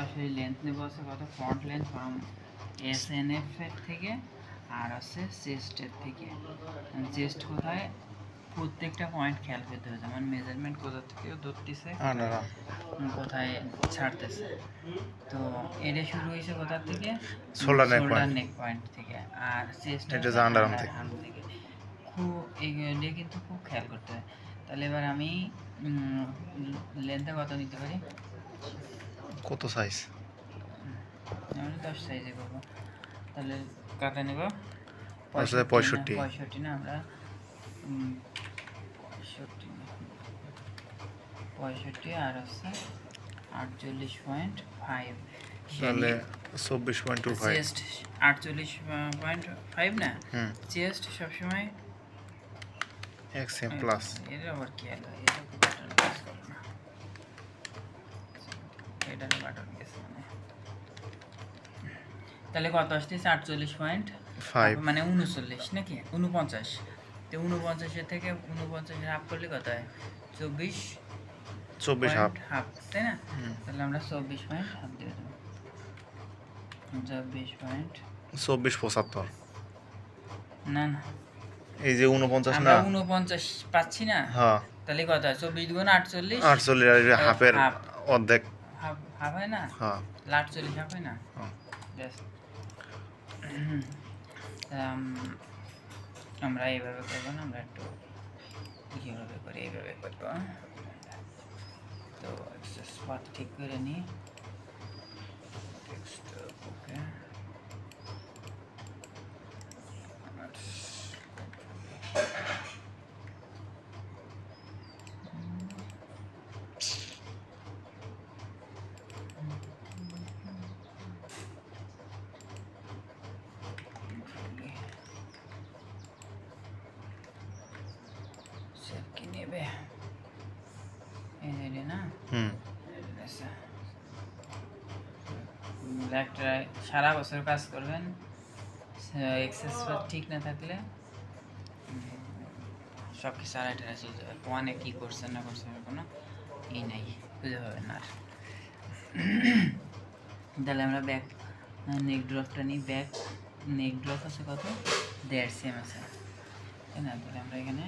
সরাসরি লেন্থ নেব আছে কত, ফ্রন্ট লেন্থ ফ্রম এসএনএফ এর থেকে আর আছে চেস্টের থেকে। চেস্ট কোথায়, প্রত্যেকটা পয়েন্ট খেয়াল করতে হবে, যেমন মেজারমেন্ট কোথা থেকে ধরতেছে, কোথায় ছাড়তেছে। তো এটা শুরু হয়েছে কোথা থেকে, শোল্ডার নেক পয়েন্ট থেকে, আর চেস্ট আন্ডারআর্ম থেকে। খুব এগুলো কিন্তু খুব খেয়াল করতে হবে। তাহলে এবার আমি লেন্থটা কত নিতে পারি, কত সাইজ, আমি 10 সাইজে করবো। তাহলে কত নেব, 65 না, আমরা 65 আর হচ্ছে 48.5, তাহলে 24.25, চেস্ট 48.5 না, চেস্ট সবসময় এক্সএম প্লাস। এটা আবার কি হলো, এটা বাটন প্রেস করো না, এটা বাটন গেছে মানে। তাহলে কত আসতেছে 48.5 মানে 39 নাকি 49, তো 49 থেকে 49 হাফ করলে কত হয়, 24 হাফ, তাই না? তাহলে আমরা 24.5 দিয়ে দেবো, 24.75 না না, এই যে 49 আমরা না, 49 পাচ্ছি না, হ্যাঁ তাহলে কত হয়, 24 গুণ 48, 48 আর হাফের অর্ধেক, হাফ হয় না, হ্যাঁ 48 হাফ হয় না। আমরা এইভাবে করবো না, আমরা একটু কীভাবে করি, এইভাবে করবো। তো স্পট ঠিক করে নিই, ওকে কি নেবে, এই না, একটা সারা বছর কাজ করবেন, এক্সেস ঠিক না থাকলে সব কিছু আড়াইটা চলে যাবে, কোয়ানে কী করছেন না করছেন কোনো ই নেই, বুঝতে হবে না। আর তাহলে আমরা ব্যাক নেক ড্রপটা নিই, ব্যাক নেক ড্রপ আছে কত, 1.5 সেম আছে, তাই না? তাহলে আমরা এখানে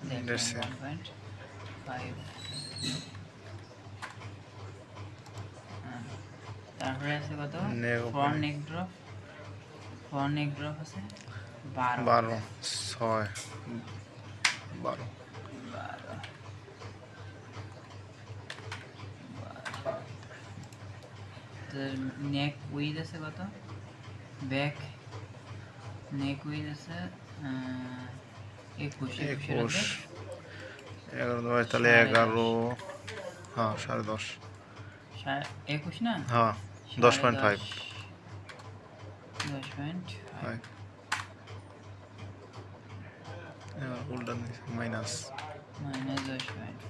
1.5, তারপরে আছে কত, ফ্রন্ট নেক ড্রপ আছে 12, 6 12, নেক উইথ আছে কত, ব্যাক নেক উইথ আছে 21, 11 তাহলে 11, হ্যাঁ 10.5, 21 না, হ্যাঁ 10.5, 10.5 উল্টা মাইনাস 10.5।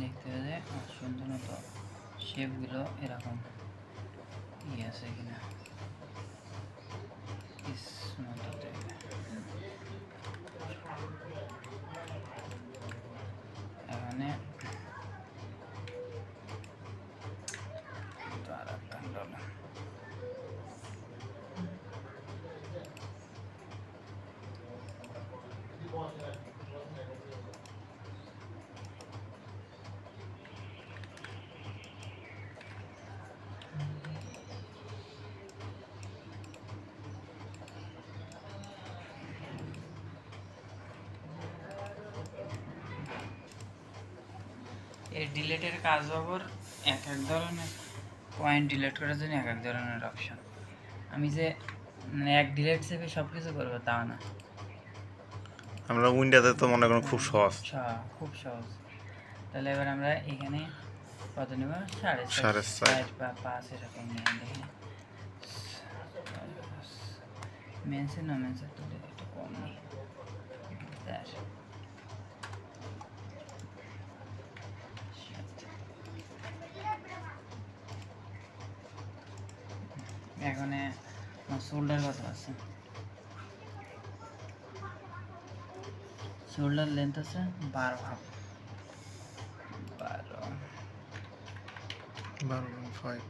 দেখতে হবে সুন্দর মতো শেপগুলো এরকম আছে কিনা। এই ডিলেটের কাজ বাবর এক এক ধরনের পয়েন্ট ডিলিট করার জন্য এক এক ধরনের অপশন। আমি যে মানে এক ডিলেট সেভে সব কিছু করবো তা না। আমরা উইন্ডোতে তো মনে করেন খুব সহজ। খুব সহজ। তাহলে এবার আমরা এখানে কত নেব? 4.5 বা 5 এরকম নিয়ে দেখি। মেন্সে তো একটু কম নেই। এখানে শোল্ডার কত আছে? শোল্ডার লেন্থ আছে 12 12.5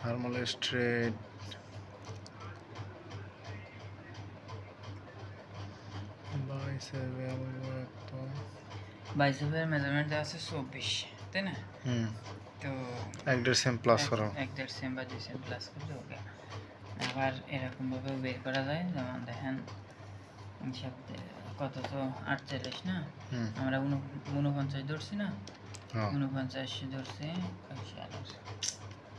আর্মহোল স্ট্রেট বাইসেপের মেজারমেন্ট দেওয়া আছে 24, তাই না? তো 1.5 সেম প্লাস করো, 1.5 সেম বা 2 সেম প্লাস করলে ওকে। আবার এরকমভাবেও বের করা যায়, যেমন দেখেন কত তো 48 না, আমরা 49 ধরছি না, 49 ধরছি।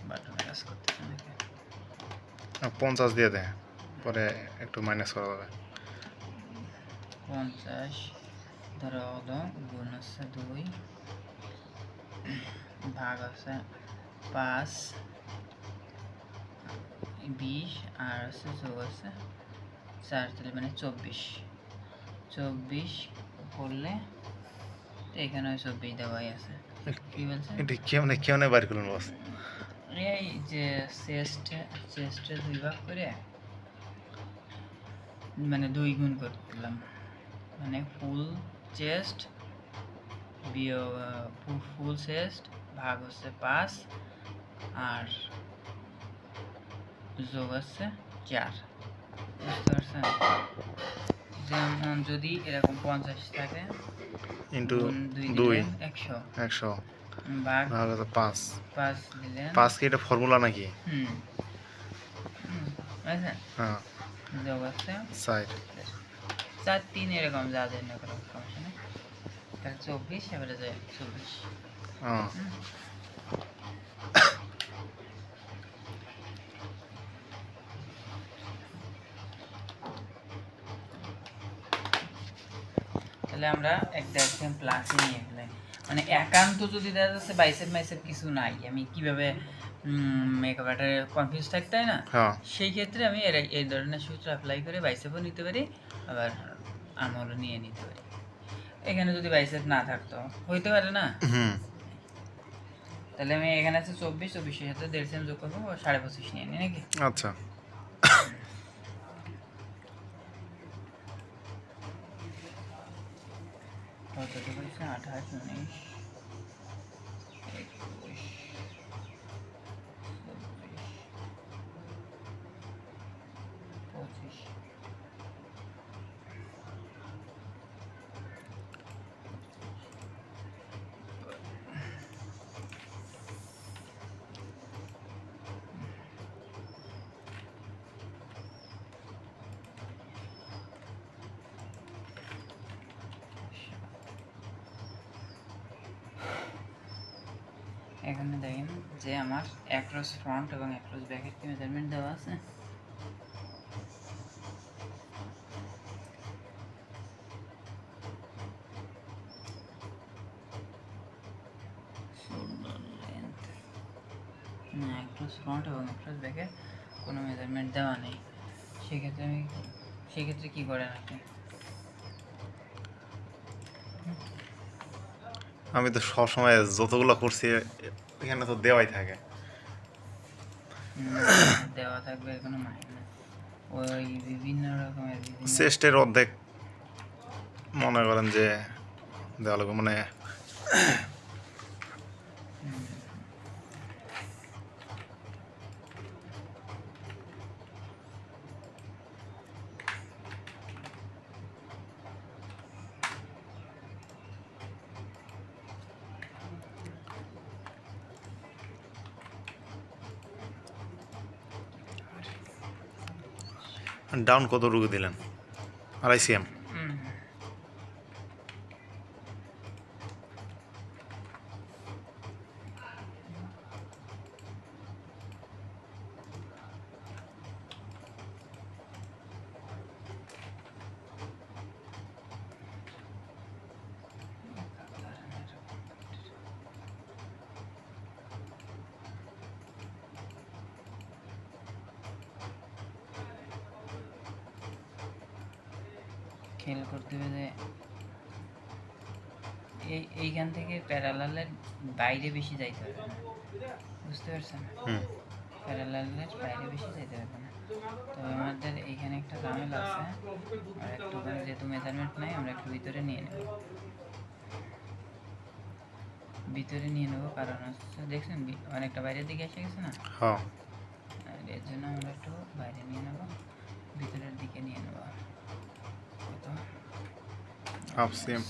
বাটনে কাজ করতেছে নাকি? 50 দিয়ে দেয়, পরে একটু মাইনাস করা যাবে। 50 ধরো হলো, গুণ আছে 2, ভাগ আছে 5, 20 আর আছে যোগ আছে 4, তাহলে মানে 24 করলে তো এখানে 24 দেওয়াই আছে। কি বলছে এটা কেমনে বার করলেন বস? এই যে চেস্টে 2 ভাগ করে মানে 2 গুণ করলাম, মানে ফুল চেস্ট বিয়োগ ফুল চেস্ট ভাগ হচ্ছে 5 আর যোগ হচ্ছে 4। বুঝতে পারছেন? যেমন যদি এরকম 50 থাকে ইন্টু 2 100 ভাগ 5 দিলেন 5 কি এটা ফর্মুলা নাকি? আচ্ছা, হ্যাঁ, যোগ হচ্ছে 4 3 এরকম যা দেন না কোনো সমস্যা নেই। তাহলে 24 এবারে যায় 24। তাহলে আমরা একটা একদম প্লাসে নিয়ে ফেলাই, মানে একান্ত যদি দেখা যাচ্ছে বাইসেপ মাইসেপ কিছু নাই, আমি কিভাবে মেকআপটা কনফিউজ থাকতে হয় না, সেই ক্ষেত্রে আমি এই ধরনের সূত্র অ্যাপ্লাই করে বাইসেপও নিতে পারি, আবার আর্মহোলও নিয়ে নিতে পারি। এখানে যদি বাইসেপ না থাকতো হইতে পারে না। তাহলে আমি এখানে আছে 24 এর সাথে 1.5 সেম যোগ করবো, 25.5 নিয়ে নিই নাকি? আচ্ছা, কতটুকু হয়েছে? 28, 19, 21, 25। এখানে দেখেন যে আমার অ্যাক্রস ফ্রন্ট এবং অ্যাক্রস ব্যাকের কি মেজারমেন্ট দেওয়া আছে। না, অ্যাক্রস ফ্রন্ট এবং অ্যাক্রস ব্যাকের কোনো মেজারমেন্ট দেওয়া নেই। সেক্ষেত্রে কি করেন আপনি? আমি তো সবসময় যতগুলো করছি এখানে তো দেওয়াই থাকে। দেওয়া থাকবে কোনো মানে না, ওই বিভিন্ন রকমের চেস্টের অর্ধেক মনে করেন যে দেওয়া লাগবে, মানে ডাউন কত রুগী দিলেন? RICM খেয়াল করতে হবে যে এইখান থেকে প্যারালালের বাইরে বেশি যাইতে হবে না, বুঝতে পারছেন? প্যারালালের বাইরে বেশি যাইতে হবে না। তবে আমাদের এইখানে একটা ঝামেলা আছে, আর একটুখানি যেহেতু মেজারমেন্ট নাই আমরা একটু ভিতরে নিয়ে নেব, কারণ হচ্ছে দেখছেন অনেকটা বাইরের দিকে এসে গেছে না, হ্যাঁ এর জন্য আমরা একটু বাইরে নিয়ে নেব, ভিতরের দিকে নিয়ে নেব। কত? হাফ সিএম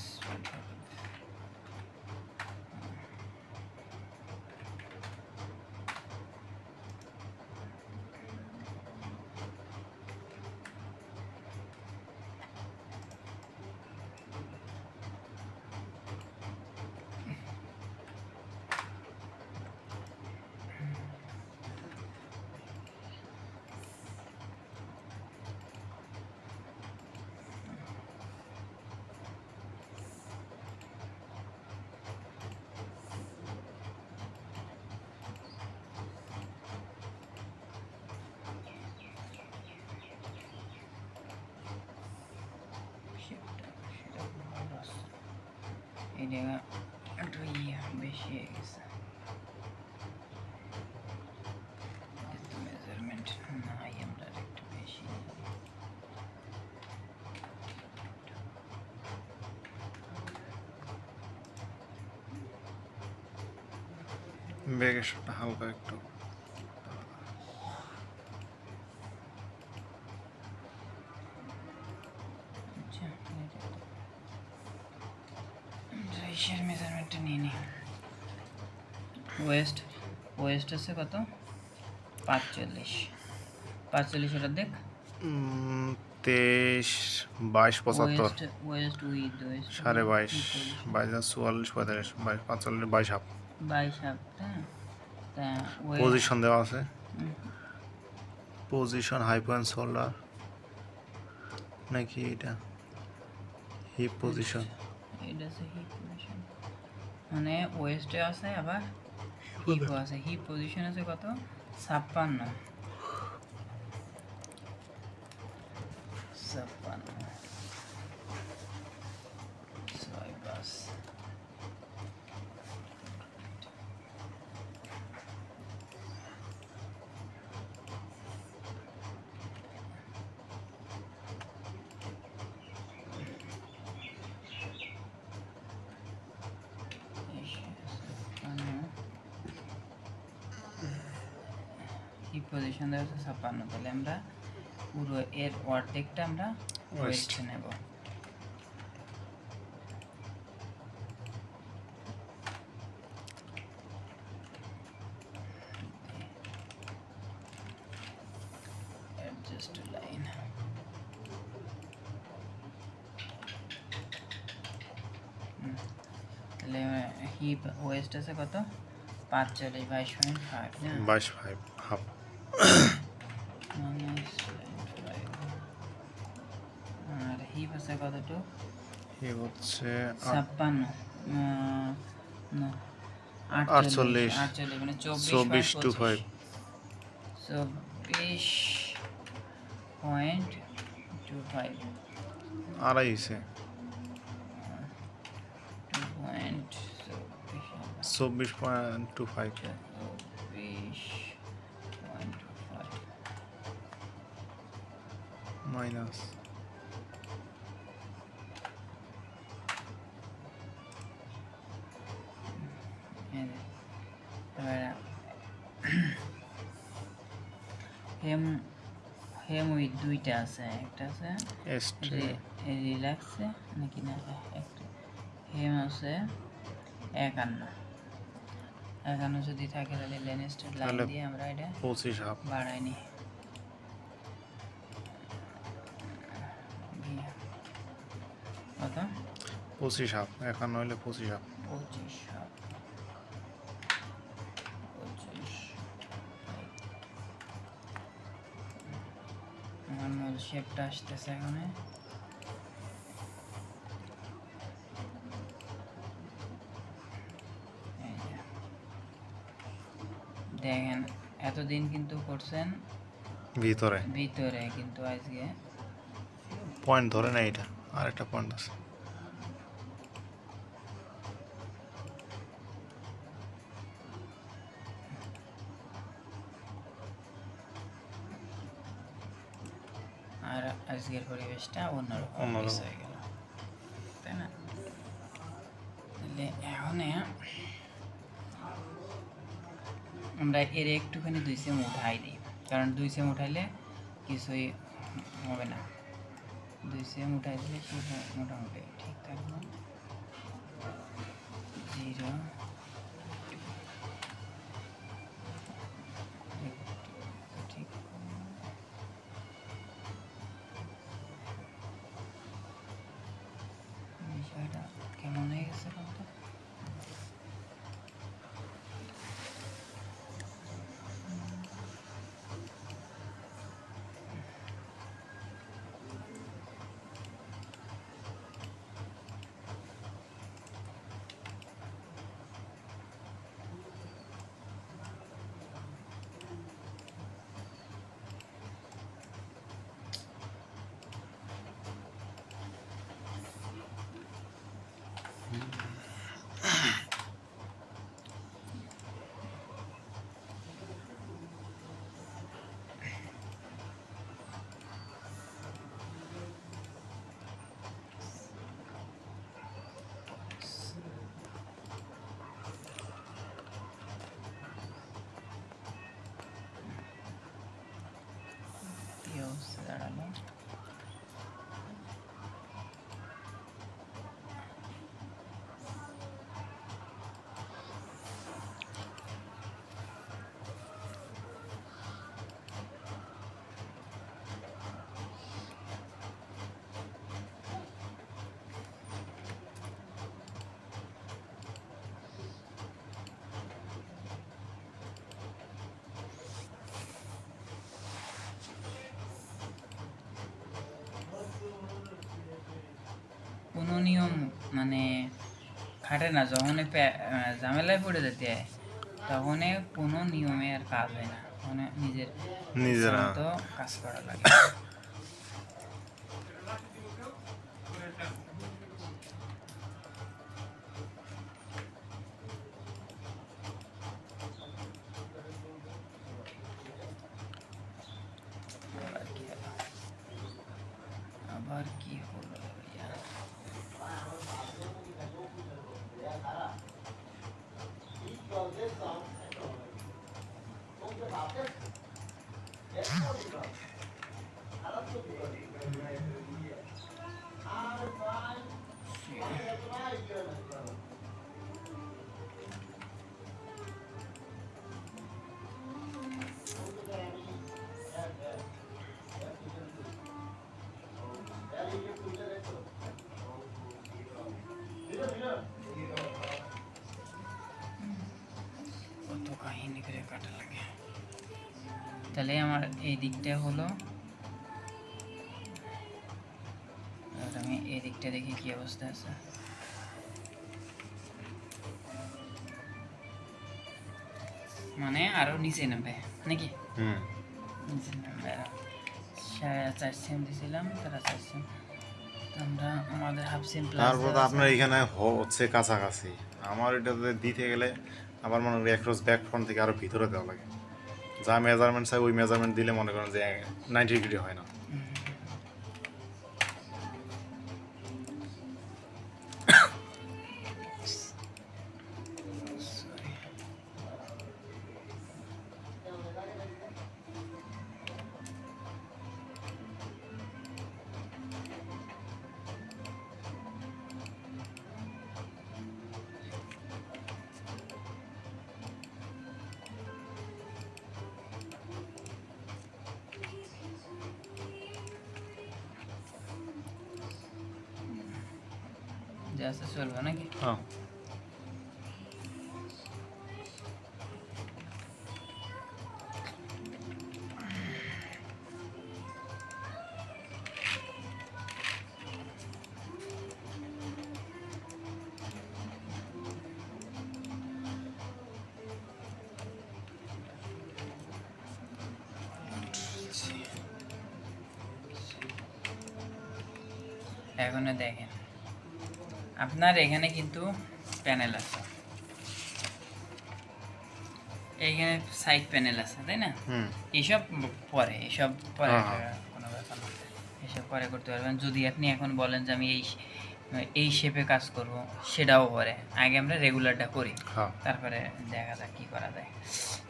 এই জায়গা একটু বেশি হয়ে গেছে, মেজারমেন্ট নাই, আমরা একটু বেশি ব্যাগের শটটা হালকা একটু ইসের মেজারমেন্টটা নিয়ে নিই। ওয়েস্ট আছে কত? 45 এটা দেখ, 23, 22, 75, ওয়েস্ট উইথ 22.5, 22, 44, 45, 22, 45, 22 হাফ। 22 হাফ, হ্যাঁ। তা পজিশন দেওয়া আছে, পজিশন হাই পয়েন্ট শোল্ডার নাকি এটা হিপ পজিশন? এটা আছে হিপ পজিশন, মানে ওয়েস্টে আছে আবার হিপও আছে। হিপ পজিশন আছে কত? 56। 6 হিপ পজিশন দেওয়া আছে 56, তাহলে আমরা পুরো এর অর্ধেকটা আমরা ওয়েস্ট নেব। অ্যাডজাস্ট লাইন, তাহলে হিপ ওয়েস্ট আছে কত? 45, 22.5 না, 22.5 হাফ। আর হিপ আছে কতটুকু? হিপ হচ্ছে 56, 48, মানে 24.25, 24.25, আড়াই হয়েছে, 24.25 মাইনাস হেম হেম উইথ দুইটা আছে, একটা আছে এস্ট্রে রিল্যাক্সে নাকি না, একটা হেম আছে 51 যদি থাকে তাহলে লেনেস্টার লাইন তাহলে দিয়ে আমরা এটা 25 হাফ বাড়াই নি। কত 25 হাফ, এখন হইলে 25 হাফ। 25 25 আমার মূল শেপটা আসতেছে এখানে। এই যে। দেখেন এতদিন কিন্তু করছেন ভিতরে ভিতরে, কিন্তু আজকে পয়েন্ট ধরে না, এটা আর একটা পয়েন্ট আছে। আর আজকের পরিবেশটা অন্যরকম অন্যরকম। হয়ে গেল, তাই না? তাহলে এখন আমরা এর একটুখানি 2 সেম উঠাই দিই, কারণ 2 সেম উঠাইলে কিছুই হবে না। 2 সেম উঠাই দিলে সেটা মোটামুটি ঠিক থাকবে। 0 ঠিক বিষয়টা কেমন হয়ে গেছে বলতো? কি অবস্থা দাঁড়ালো? কোনো নিয়ম মানে খাটে না, যখন ঝামেলায় পড়ে যেতে হয় তখন কোনো নিয়মে আর কাজ হয় না, মানে নিজেরা তো কাজ করা লাগে। আবার কি হলো ভাইয়া? কত কাহিনী করে কাটা লাগে। তাহলে আমার এই দিকটা হলো, আর আমি এই দিকটা দেখি কি অবস্থা আছে। মানে আরো নিচে নামবে নাকি? নিচে নামবে। 4.5 সেম দিছিলাম, তারা 4 সেম, আমরা আমাদের হাফ সেম প্লাস। তারপর তো আপনার এখানে হচ্ছে কাছাকাছি, আমার এটাতে দিতে গেলে আবার মনে করি অ্যাক্রস ব্যাক ফ্রন্ট থেকে আরো ভিতরে দেওয়া লাগে, যা মেজারমেন্ট চাই ওই মেজারমেন্ট দিলে মনে করেন যে 90 ডিগ্রি হয় না। যদি আছে চলবে নাকি? হ্যাঁ এখন দেখেন আপনার এখানে কিন্তু প্যানেল আছে, এইখানে সাইড প্যানেল আছে, তাই না? হুম এইসব পরে, এসব পরে হ্যাঁ, হ্যাঁ। কোনো ব্যাপার না, এসব পরে করতে পারবেন। যদি আপনি এখন বলেন যে আমি এই শেপে কাজ করব, সেটাও পরে, আগে আমরা রেগুলারটা করি, হ্যাঁ তারপরে দেখা যাক কী করা যায়।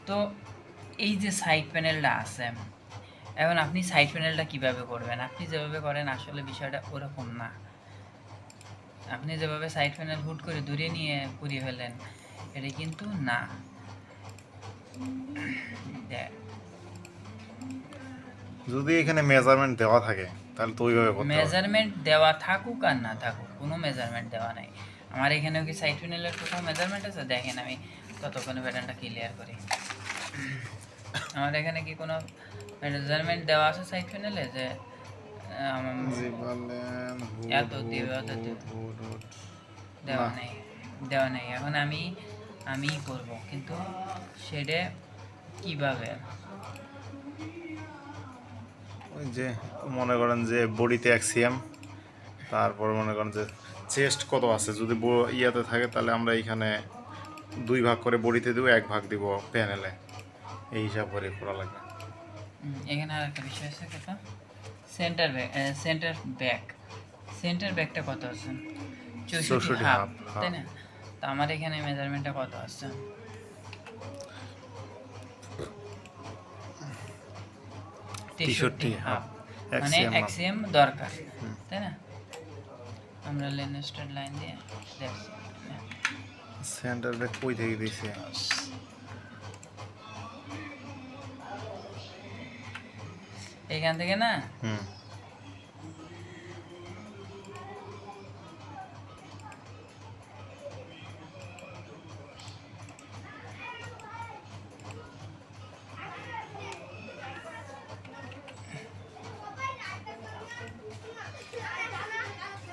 তো এই যে সাইড প্যানেলটা আছে, এখন আপনি সাইড প্যানেলটা কিভাবে করবেন? আপনি যেভাবে করেন আসলে বিষয়টা ওরকম না। আপনি যেভাবে সাইড প্যানেল হুট করে দূরে নিয়ে পুড়িয়ে ফেলেন, এটা কিন্তু না। যদি এখানে মেজারমেন্ট দেওয়া থাকে তাহলে তো ওইভাবে করতে হবে। মেজারমেন্ট দেওয়া থাকুক আর না থাকুক, কোনো মেজারমেন্ট দেওয়া নাই। আমার এখানেও কি সাইড প্যানেলের কোথাও মেজারমেন্ট আছে? দেখেন আমি ততক্ষণে প্যাটার্নটা ক্লিয়ার করি। আমার এখানে কি কোনো মেজারমেন্ট দেওয়া আছে সাইড প্যানেলে যে জি বলেন, এত দিব এত দিব? দেওয়া না। নেই, দেওয়া নেই। এখন আমি করব, কিন্তু সেটা কিভাবে? ওই যে মনে করেন যে বডিতে 1 cm, তারপর মনে করেন যে চেস্ট কত আছে, যদি ইয়াতে থাকে তাহলে আমরা এইখানে 2 ভাগ করে বডিতে দিব, 1 ভাগ দিব প্যানেলে, এই হিসাব করে করা লাগবে। এখানে আর একটা বিষয় আছে কথা, সেন্টার ব্যাকটা কত আছে? 64 হাফ, তাই না? তো আমার এখানে মেজারমেন্টটা কত আছে? 63 হাফ, মানে 1 cm দরকার, তাই না? আমরা স্ট্রেট লাইন দিয়ে দেখছি সেন্টার ব্যাক কই থেকে দিছে? এখান থেকে না, হুম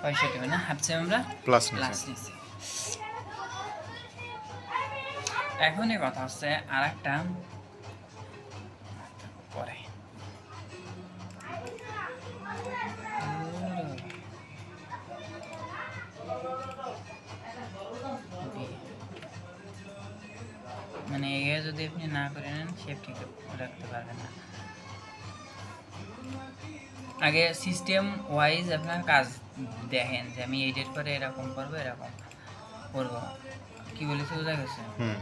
65 মানে হাফ cm আমরা প্লাস প্লাস নিছি। এখনই কথা হচ্ছে আর একটা পরে, মানে এগিয়ে যদি আপনি না করে নেন শেপ ঠিক রাখতে পারবেন না। আগে সিস্টেম ওয়াইজ আপনার কাজ দেখেন যে আমি এই ডেট করে এরকম করবো, এরকম করবো, কি বলেছি বোঝা গেছে? হুম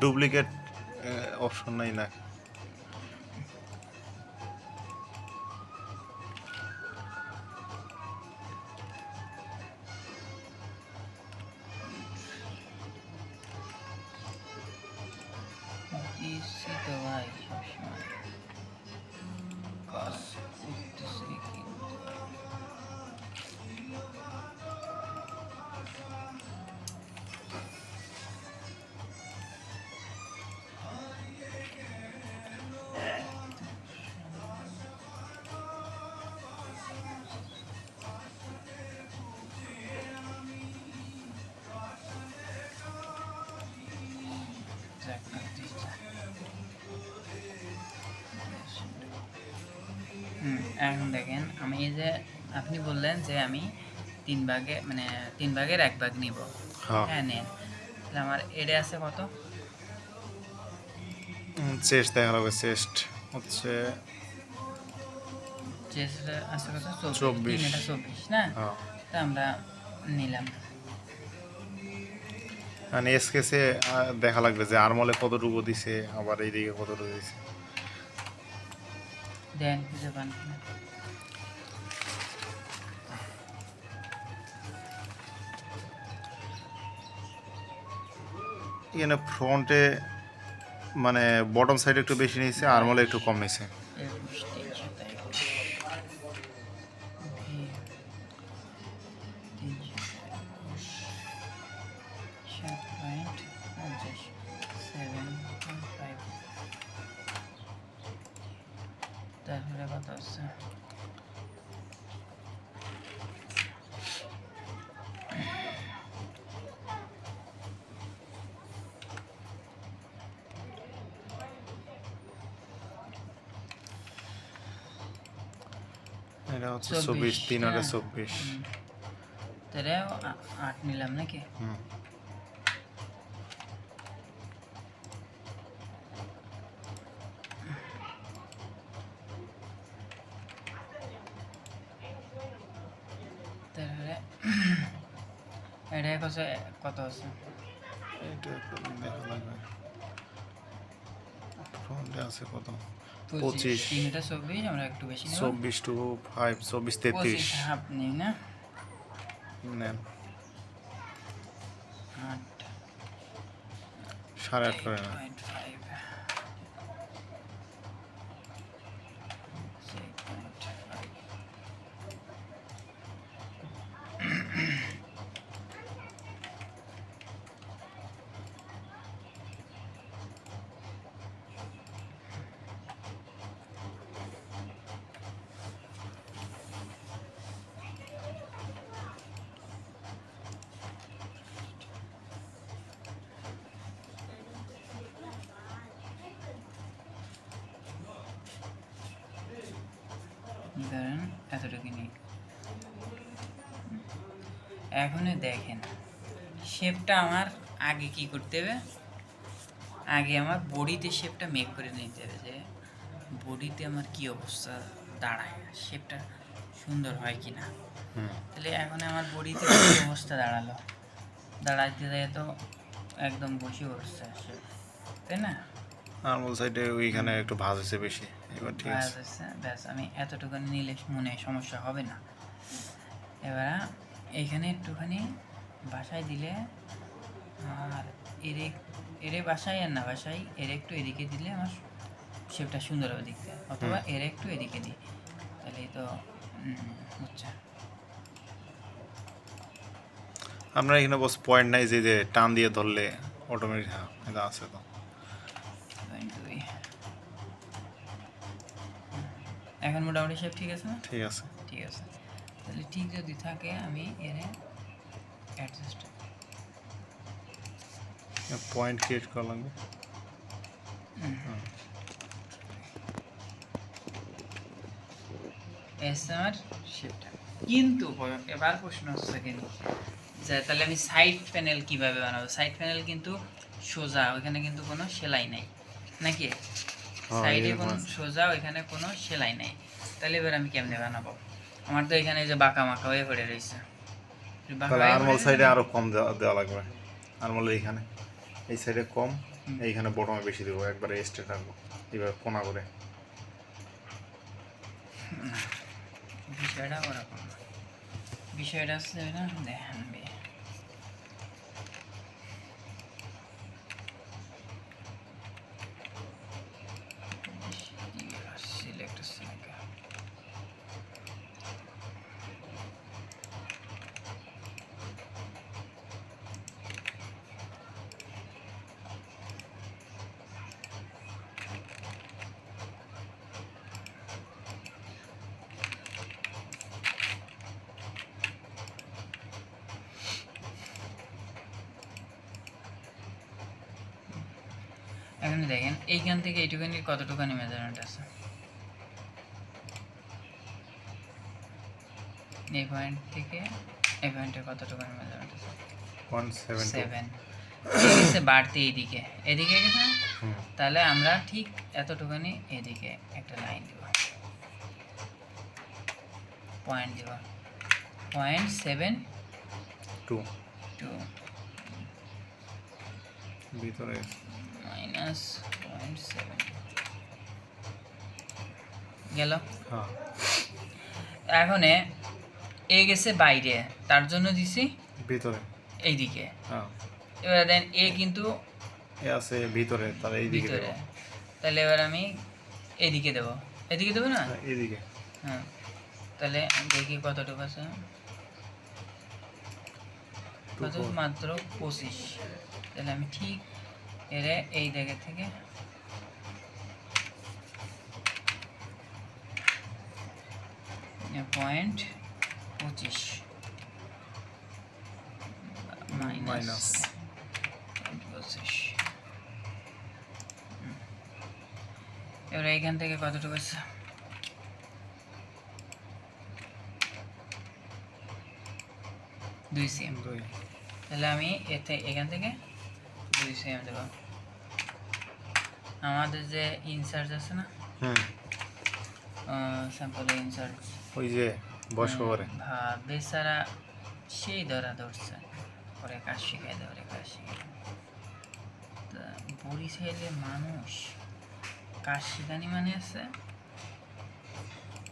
ডুপ্লিকেট অপশন নাই না? দিচ্ছি তো ভাই সবসময়, কাজ করতেছি কিন্তু এখন দেখেন আমি এই যে আপনি বললেন যে আমি 3 ভাগে, মানে 3 ভাগের 1 ভাগ নিব, হ্যাঁ হ্যাঁ নেন। তাহলে আমার এডে আছে কত? চেস্ট দেখা লাগবে, চেস্ট হচ্ছে চেস্ট আছে কত? 24। 24। 3 এটা 24 না? হ্যাঁ, তা আমরা নিলাম। মানে এসকেসে দেখা লাগবে যে আরমলে কতটুকু দিছে, আবার এইদিকে কতটুকু দিছে। দেন খুঁজে পান কিনা। এখানে ফ্রন্টে মানে বটম সাইডে একটু বেশি নিয়েছে, আরমলে একটু কম নিয়েছে। 21, 323, ভি 323, 7.50, 7.5, তারপরে কত আছে? এটা হচ্ছে 24, 24, 3 আর হ্যাঁ। 24। তাহলে 8 নিলাম নাকি? হুম, তাহলে এটা কত আছে? এটা একটু দেখা লাগবে। ফ্রন্টে আছে কত? 25। 25, 3 এটা 24, আমরা একটু বেশি নেব। 24 টু 5, 24, 33 25 হাফ নেই না? নেন, 8, 8.5 করে না। 8.5, 8.5। ধরেন এতটুকু নিই। এখন দেখেন শেপটা আমার আগে কি করতে হবে, আগে আমার বডিতে শেপটা মেক করে নিতে হবে, যে বডিতে আমার কি অবস্থা দাঁড়ায়, শেপটা সুন্দর হয় কি না। হুম, তাহলে এখন আমার বডিতে কি অবস্থা দাঁড়ালো, দাঁড়াইতে যায় তো একদম বসে বসছে শেপ, তাই না? আরমল সাইডে ওইখানে একটু ভাঁজ হয়েছে বেশি, এবার ঠিক ভাজ আছে। হচ্ছে, ব্যাস আমি এতটুকু নিলে মনে হয় সমস্যা হবে না। এবার এইখানে একটুখানি বাসায় দিলে, আর এরে এরে বাসায় আর না বাসায় এর একটু এদিকে দিলে আমার শেপটা সুন্দর হবে দেখতে, অথবা এর একটু এদিকে দিই, তাহলেই তো হচ্ছে। আপনার এখানে বস পয়েন্ট নাই যে টান দিয়ে ধরলে অটোমেটিক? হ্যাঁ, এটা আছে তো। 2 এখন মোটামুটি শেপ ঠিক আছে না? ঠিক আছে, ঠিক আছে, তাহলে ঠিক যদি থাকে আমি এর অ্যাডজাস্ট পয়েন্ট ক্রিয়েট করা লাগবে। এসআর শেপটা। কিন্তু এবার প্রশ্ন হচ্ছে কি যে তাহলে আমি সাইড প্যানেল কিভাবে বানাবো? সাইড প্যানেল কিন্তু সোজা, ওইখানে কিন্তু কোনো সেলাই নাই নাকি? সাইডে কোনো সোজা, ওইখানে কোনো সেলাই নাই, তাহলে এবার আমি কেমনে বানাবো? আমার তো এখানে যে বাঁকা মাখা হয়ে পড়ে রয়েছে। তাহলে আরমল সাইডে আরো কম দেওয়া লাগবে। আরমলের এইখানে এই সাইডে কম, এইখানে বটমে বেশি দেবো, একবারে স্ট্রেট রাখবো এইভাবে কোনা করে। বিষয়টা ওরকম না। বিষয়টা হচ্ছে না, দেখেন সিলেক্ট এখন দেখেন এইখান থেকে এইটুখানি কতটুকানি মেজারমেন্ট আছে, এই পয়েন্ট থেকে এই পয়েন্টে কতটুকানি মেজারমেন্ট আছে? 1.7 7। গেছে বাড়তে এইদিকে এদিকে গেছে না? হুম তাহলে আমরা ঠিক এতটুকুনি এদিকে একটা লাইন দেব, পয়েন্ট দেব 0.72 2 ভিতরে মাইনাস 0.7 গেল। হ্যাঁ এখন এ গেছে বাইরে, তার জন্য দিছি ভিতরে এইদিকে। হ্যাঁ এবার দেন এ কিন্তু এ আছে ভিতরে, তাহলে এইদিকে ভিতরে, দেবো। তাহলে এবার আমি এদিকে দেবো, এদিকে দেবো না? হ্যাঁ, এইদিকে হ্যাঁ, তাহলে দেখি কতটুকু আছে, কত? 2 মাত্র 25। তাহলে আমি ঠিক এর এই জায়গা থেকে পয়েন্ট 25 মাইনাস মাইনাস 25। এবার এইখান থেকে কতটুকু আছে? 2 cm। 2 তাহলে আমি এখান থেকে 2 cm দেব। আমাদের যে ইনসার্ট আছে না, হুম স্যাম্পলে ইনসার্ট, ওই যে বয়স্ক করে বেচারা সেই ধরছে, পরে কাজ শিখাই দেয়, কাজ শিখাই। তা বরিশালে মানুষ কাজ শিখানি মানে আছে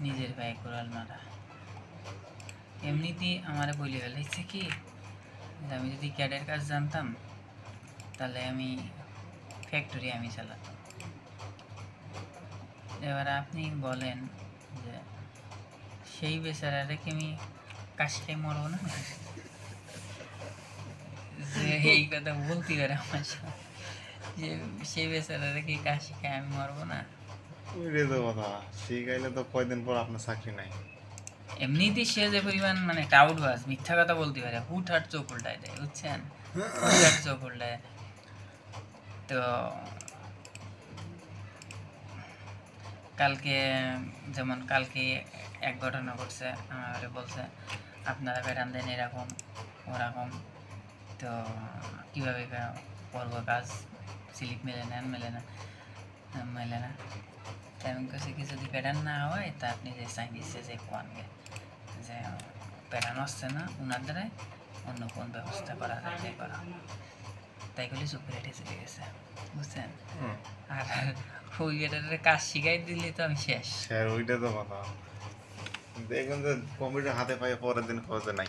নিজের ভাই কোরাল মারা। এমনিতেই আমারে বলে ফেলেছে কি, যে আমি যদি ক্যাডের কাজ জানতাম তাহলে আমি ফ্যাক্টরি আমি চালাতাম। এবার আপনি বলেন যে সেই বেচারাটাকে আমি কাজ শিখাই মরবো না? যে এই কথা বলতে পারে আমার সাথে, যে সেই বেচারাটাকে কাজ শিখাই আমি মরবো না? ওইটাই তো কথা, শিখাইলে তো কয়দিন পর আপনার চাকরি নাই। এমনিতেই সে যে পরিমাণ মানে টাউট বাস, মিথ্যা কথা বলতে পারে, হুটহাট চোখ উল্টায় দেয়, বুঝছেন? হুটহাট চোখ উল্টায়। তো কালকে, যেমন কালকে এক ঘটনা ঘটছে, আমাকে বলছে আপনারা বেড়ান দেন এরকম ওরকম, তো কীভাবে করবো কাজ, স্লিপ মেলে না মেলে না। তেমন কাছে কি যদি প্যাটার্ন না হয় তা আপনি যে চাইনিজে যে কোয়ানকে যে প্যাটার্ন আসছে না ওনার দ্বারাই অন্য কোন ব্যবস্থা করা যায় তাই করা, তাই করলে চুপ করে চলে গেছে, বুঝছেন? আর ওই এটার কাজ শিখাই দিলে তো আমি শেষ। স্যার ওইটা তো কথা, দেখবেন যে কম্পিউটার হাতে পায়ে পরের দিন খোঁজে নাই,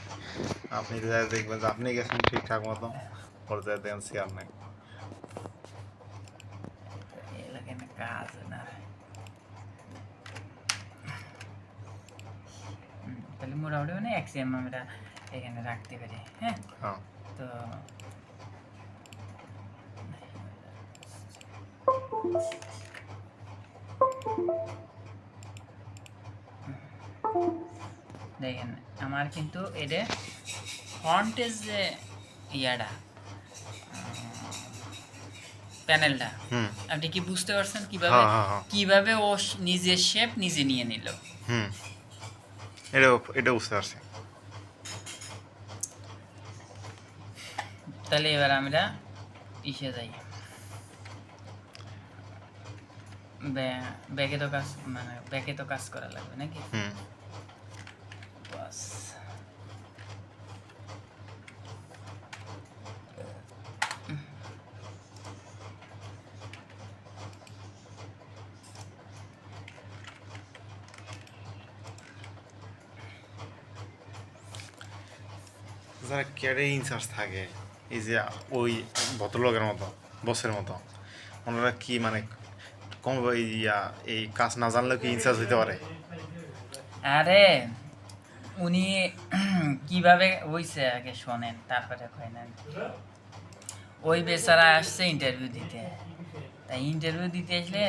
আপনি যাই দেখবেন যে আপনি গেছেন ঠিকঠাক মতো, পরে যাই দেখেন চেয়ার নাই। এলাকায় না কাজ না। তাহলে মোটামুটি মানে এক্সিএম আমরা এখানে রাখতে পারি। হ্যাঁ, হ্যাঁ তো দেখেন আমার কিন্তু এটা ফ্রন্টের যে ইয়াটা প্যানেলটা, হুম আপনি কি বুঝতে পারছেন কিভাবে হ্যাঁ হ্যাঁ হ্যাঁ কিভাবে ও নিজের শেপ নিজে নিয়ে নিল? হুম এটাও এটা বুঝতে পারছি। তাহলে এবার আমরা ইসে যাই, ব্যাগে তো কাজ, মানে ব্যাগে তো কাজ করা লাগবে নাকি? হুম বাস যারা ক্যাডে ইনচার্জ থাকে, এই যে ওই ভদ্রলোকের মতো বসের মতো, ওনারা কি মানে কম এই কাজ না জানলেও কি ইনচার্জ হইতে পারে? আরে উনি কিভাবে হইছে আগে শোনেন, তারপরে কইনেন। ওই বেচারা আসছে ইন্টারভিউ দিতে, তাই ইন্টারভিউ দিতে আসলে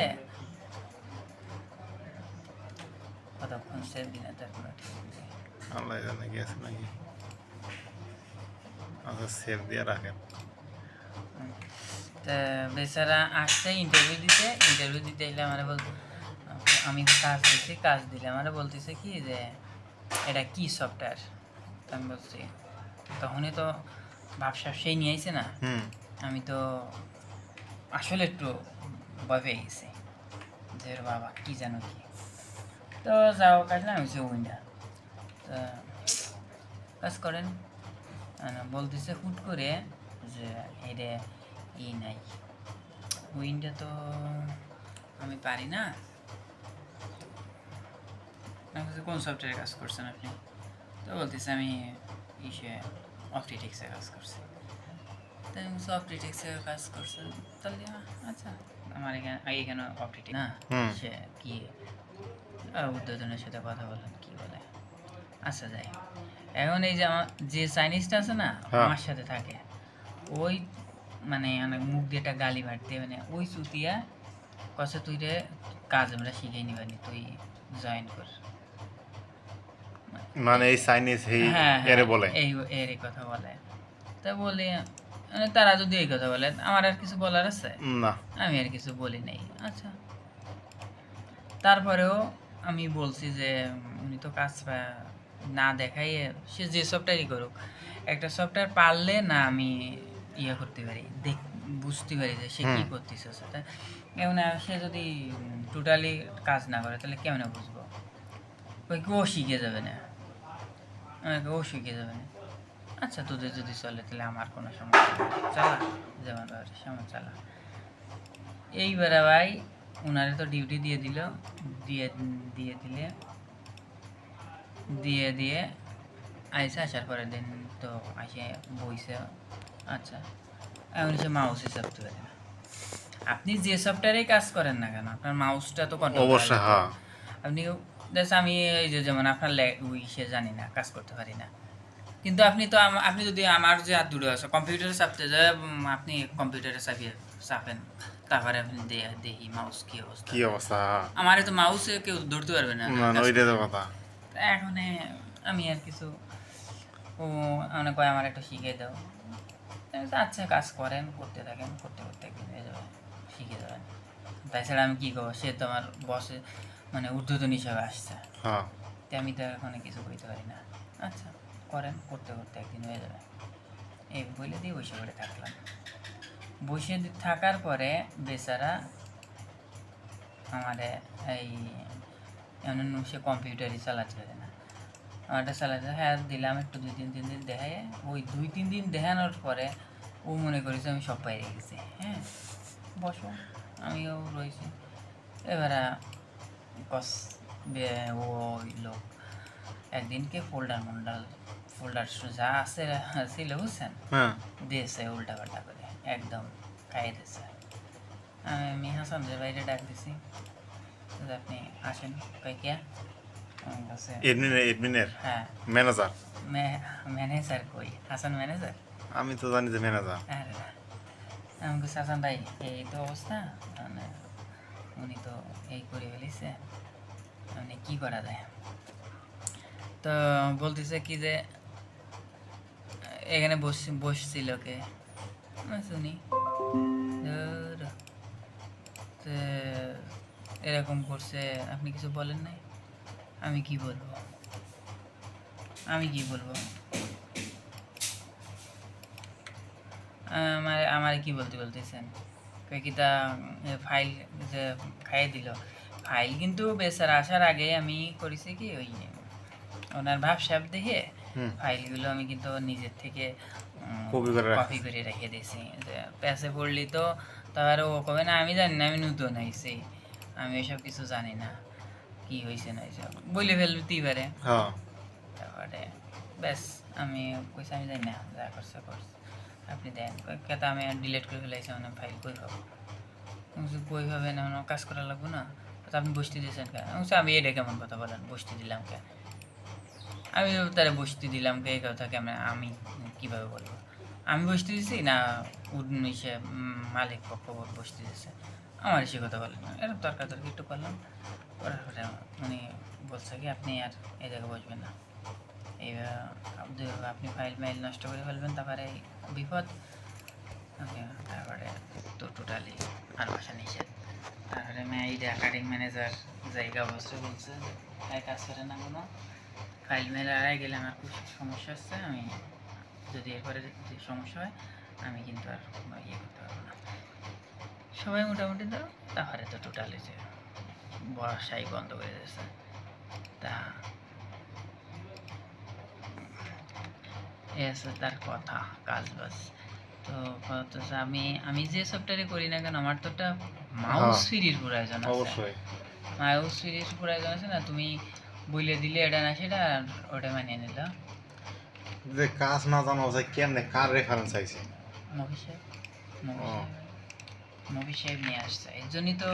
কতক্ষণ সে দিনে তার কোনো ঠিক নেই। আল্লাহ জানে গেছে নাকি, আচ্ছা সেভ দিয়ে রাখেন। তা বেচারা আসছে ইন্টারভিউ দিতে এলে আমার আমি কাজ দিলে আমার বলতেছে কি যে এটা কি সফটওয়্যার, আমি বলছি তখনই তো ভাবসাব সেই নিয়ে আইছে না, হুম আমি তো আসলে একটু ভয় পেয়ে গেছি যে ওর বাবা কী জানো কি। তো যাও কাজ না হয়েছে উইন্ডা তো কাজ করেন বলতেছে হুট করে যে এরে নাই উইন্ডা তো আমি পারি না। আমি বলছি, কোন সফটওয়্যারে কাজ করছেন আপনি? তো বলতেছে আমি অপটিটিক্সে কাজ করছি। তো আমি বলছি অপটিটিক্সে কাজ করছেন তাহলে আচ্ছা আমার এখানে অপটিটিক্স না হুম। সে কি উদ্বোধনের সাথে কথা বলেন কি বলে আচ্ছা যাই হোক। এখন এই যে আমার যে চাইনিজটা আছে না হ্যাঁ। আমার সাথে থাকে ওই মানে অনেক মুখ দিয়ে একটা গালি মারতে মানে ওই চুতিয়া কছে তুই রে কাজ আমরা শিখেই নিবানি তুই জয়েন কর। মানে এই চাইনিজ হ্যাঁ এরে বলে এই এরই কথা বলে। তা বলি মানে তারা যদি এই কথা বলে আমার আর কিছু বলার আছে? না। আমি আর কিছু বলি নাই। আচ্ছা তারপরেও আমি বলছি যে উনি তো কাজ না দেখাই সে যে সফটওয়্যারই করুক একটা সফটওয়্যার পারলে না আমি ইয়ে করতে পারি বুঝতে পারি যে সে কী করতেছে সেটা। এমন সে যদি টোটালি কাজ না করে তাহলে কেমন বুঝবো? ওই ও শিখে যাবে না, আমাকে ও শিখে যাবে না। আচ্ছা তোদের যদি চলে তাহলে আমার কোনো সমস্যা নেই, চালা যেমন সেমন চালা। এইবারে ভাই ওনারে তো ডিউটি দিয়ে দিল, দিয়ে দিয়ে দিলে দিয়ে আইসে আসার পরের দিন তো আসে বইছে। আচ্ছা এখন সে মাউসই চাপতে পারে না। আপনি যে সফটওয়্যারেই কাজ করেন না কেন আপনার মাউসটা তো কন্ট্রোল করা অবশ্যই, লাগবে। হ্যাঁ। আপনি আমি এই যে যেমন আপনার সে জানি না কাজ করতে পারি না, কিন্তু আপনি তো আপনি যদি আমার যে হাত দুটো আছে কম্পিউটারে চাপতে যায় আপনি কম্পিউটারে চাপেন তারপরে আপনি দেখি মাউস কি অবস্থা। কি অবস্থা? আমার তো মাউসে কেউ ধরতে পারবে না না, ওইটাই তো কথা। এখন আমি আর কিছু ও মানে কয় আমার একটু শিখিয়ে দাও। আচ্ছা কাজ করেন করতে থাকেন করতে করতে একদিন হয়ে যাবে শিখে যাবেন। তাছাড়া আমি কী করবো? সে তো আমার বসে মানে ঊর্ধ্বতন হিসাবে আসছে, হ্যাঁ। তো আমি তো এখন কিছু বলতে পারি না। আচ্ছা করেন করতে করতে একদিন হয়ে যাবে এই বলে দিয়ে বসে করে থাকলাম। বসে থাকার পরে বেচারা আমাদের এই এমন সে কম্পিউটারই চালাতে পারে না। আমারটা চালাতে হ্যাঁ দিলাম একটু 2-3 দিন দেখায় ওই 2-3 দিন দেখানোর পরে ও মনে করেছে আমি সব বাইরে গেছি। হ্যাঁ বসো আমিও রয়েছি। এবারে কস ওই লোক একদিনকে ফোল্ডার যা আছে ছিল বুঝছেন হ্যাঁ। দিয়েছে উল্টা পাল্টা করে একদম খাইয়ে দিয়েছে। আমি হাসানদের বাইরে ডাক দিছি যে আপনি আসেন কই কে আমার কাছে এডমিনের হ্যাঁ ম্যানেজার। ম্যানেজার কই হাসান ম্যানেজার? আমি তো জানি যে ম্যানেজার। আরে আমি বলছি হাসান ভাই এই তো অবস্থা মানে উনি তো এই করে ফেলিছে মানে কী করা যায়? তো বলতেছে কি যে এখানে বসছিল কে শুনি এরকম করছে আপনি কিছু বলেন নাই? আমি কি বলবো আমার কি বলতেছেন কি তা ফাইল যে খাইয়ে দিল ফাইল কিন্তু বেচারা আসার আগে আমি করেছি কি ওই ওনার ভাবসাব দেখে ফাইলগুলো আমি কিন্তু নিজের থেকে কপি করে রেখে দিয়েছি যে প্যাসে পড়লি তো তার ও কবে না আমি জানি না আমি নতুন আইছি আমি এসব কিছু জানি না কি হয়েছে না এসব বলে ফেলতেই পারে। তারপরে ব্যাস আমি কইছি আমি জানি না যা করছে আপনি দেন কেতা আমি ডিলিট করে ফেলাইছি মানে ফাইল কই পাবো? কই পাবে না কাজ করা লাগবো না তো আপনি বসতে দিয়েছেন কেন? আমি এটা কেমন কথা বলেন বসতে দিলাম কে? আমি তারা বসতে দিলাম কে এই কথা কেমন আমি কীভাবে বলবো? আমি বসতে দিছি না সে মালিক পক্ষ বসতে দিয়েছে? আমার সে কথা বলেন না এরকম তর্কাতর্কি একটু করলাম করার পরে উনি বলছে কি আপনি আর এই জায়গায় বসবেন না এইবার আপনি ফাইল মাইল নষ্ট করে ফেলবেন তারপরে বিপদ। তারপরে তো টোটালি আর বাসা নিষেধ। তারপরে এইটা কাটিং ম্যানেজার জায়গা বসে বলছে কাজ করে না কোনো ফাইল মেল আড়াই গেলে আমার খুব সমস্যা হচ্ছে আমি যদি এরপরে যে সমস্যা হয় আমি কিন্তু আর ইয়ে সবাই মোটামুটি তো তারপরে তো টোটাল হয়েছে বর্ষাই বন্ধ করে দিয়েছে। তা এই আছে তার কথা, কাজ বাজ। তো কথা হচ্ছে আমি আমি যে সফটওয়্যারে করি না কেন আমার তো একটা মাউস ফ্রির প্রয়োজন আছে। অবশ্যই মাউস ফ্রির প্রয়োজন আছে না, তুমি বলে দিলে এটা না সেটা আর ওটা মানিয়ে নিল। যে কাজ না জানা যায় কেমনে কার রেফারেন্স আইছে মফি সাহেব মফি সাহেব নিয়ে আসছে, এর জন্যই তো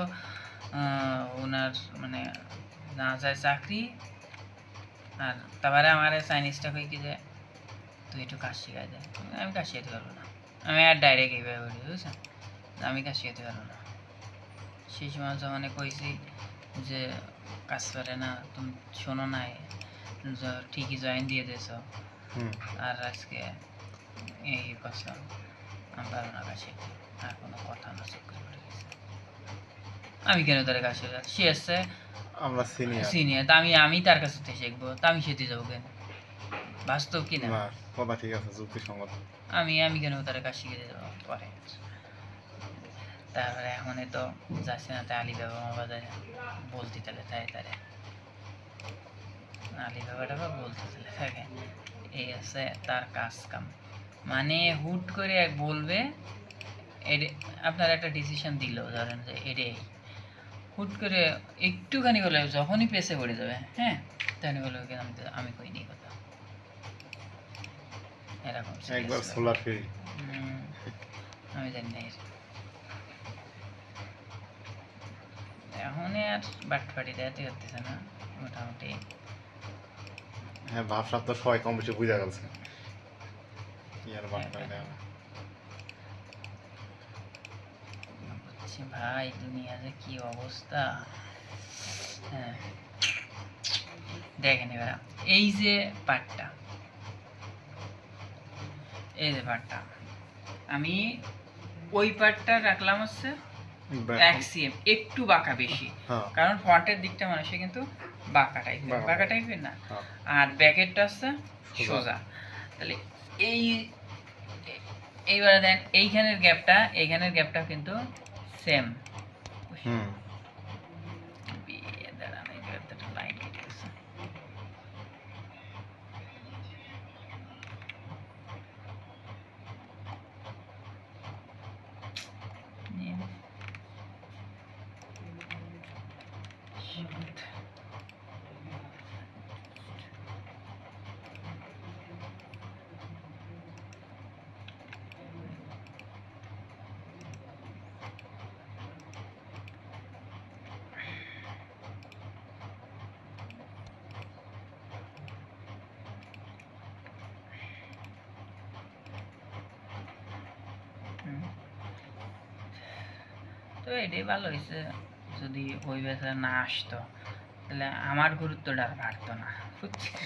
ওনার মানে না যায় চাকরি। আর তারপরে আমার চাইনিজটা কই কি যে তুই একটু কাজ শিখাই দে, আমি কাজ শিখাতে পারবো না। আমি আর ডাইরেক্ট এইভাবে বলি বুঝছেন, আমি কাজ শিখাতে পারবো না। সেই সময় যখন কইছি যে কাজ করে না, তুমি শোনো নাই, ঠিকই জয়েন দিয়ে দিয়েছ আর আজকে এই কথা আমি পারবো না কাজ শিখতে, আর কোনো কথা না চক্কর করে গেছে। আমি কেন তার কাছে সে আসছে আমরা সিনিয়র, তা আমি তার কাছে থেকে শিখবো, তা আমি সেতে যাবো কেন? বাস্তব কি না? কথা ঠিক আছে, যুক্তিসঙ্গত। আমি কেন তার কাজ শিখে যাবো পরে? তারপরে এখন তো যাচ্ছে না, তাই আলিবাবা বাজারে বলতে তাহলে তাই তারে আলিবাবাটা বলতে তাহলে থাকে এই আছে তার কাজ কাম। মানে হুট করে এক বলবে আপনার একটা ডিসিশন দিল, ধরেন যে এটাই হুট করে একটুখানি বলে যখনই পেছে পড়ে যাবে, হ্যাঁ তখনই বলবে আমি কইনি কথা এরকম একবার সোলার ফ্রি আমি জানি না। এখন আর বাটফাটি দেখাতে করতেছে না মোটামুটি। হ্যাঁ, ভাবসাব তো সবাই কম বেশি বুঝা গেছে কি আর বাটফাটি দেয় না। বুঝছি ভাই, দুনিয়া যে কি অবস্থা। হ্যাঁ দেখেন এবার এই যে পাটটা, এই যে পাটটা আমি ওই পাটটা রাখলাম হচ্ছে এক্সিএম একটু বাঁকা বেশি, কারণ ফ্রন্টের দিকটা মানুষে কিন্তু বাঁকা টাইপের না, আর ব্যাকেটটা হচ্ছে সোজা। তাহলে এইবারে দেন এইখানের গ্যাপটা কিন্তু সেম। লাইন কেটে গেছে। তো এটাই ভালো হয়েছে, যদি ওই বেচা না আসতো তাহলে আমার গুরুত্বটা আর বাড়তো না, বুঝছেন?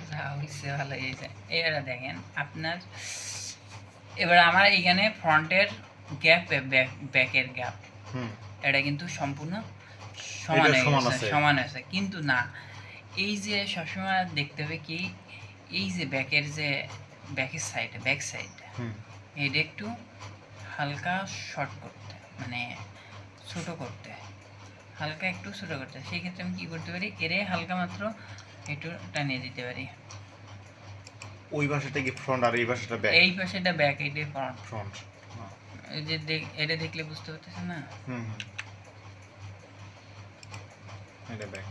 যা হয়েছে ভালো হয়েছে। এবারে দেখেন আপনার, এবার আমার এইখানে ফ্রন্টের গ্যাপ ব্যাকের গ্যাপ এটা কিন্তু সম্পূর্ণ সমান আছে, কিন্তু না এই যে সবসময় দেখতে হবে কি এই যে ব্যাকের ব্যাক সাইড এটা একটু হালকা শর্ট করতে, মানে ছোট করতে, হালকা একটু ছোট করতে। সেই ক্ষেত্রে আমি কি করতে পারি, এরে হালকা মাত্র একটু টানিয়ে দিতে পারি। ওই পাশেটা কি ফ্রন্ট আর এই পাশেটা ব্যাক? এই পাশেটা ব্যাক, এইটা ফ্রন্ট। এই যে এটা দেখলে বুঝতে পারতেছেন না? এটা ব্যাক।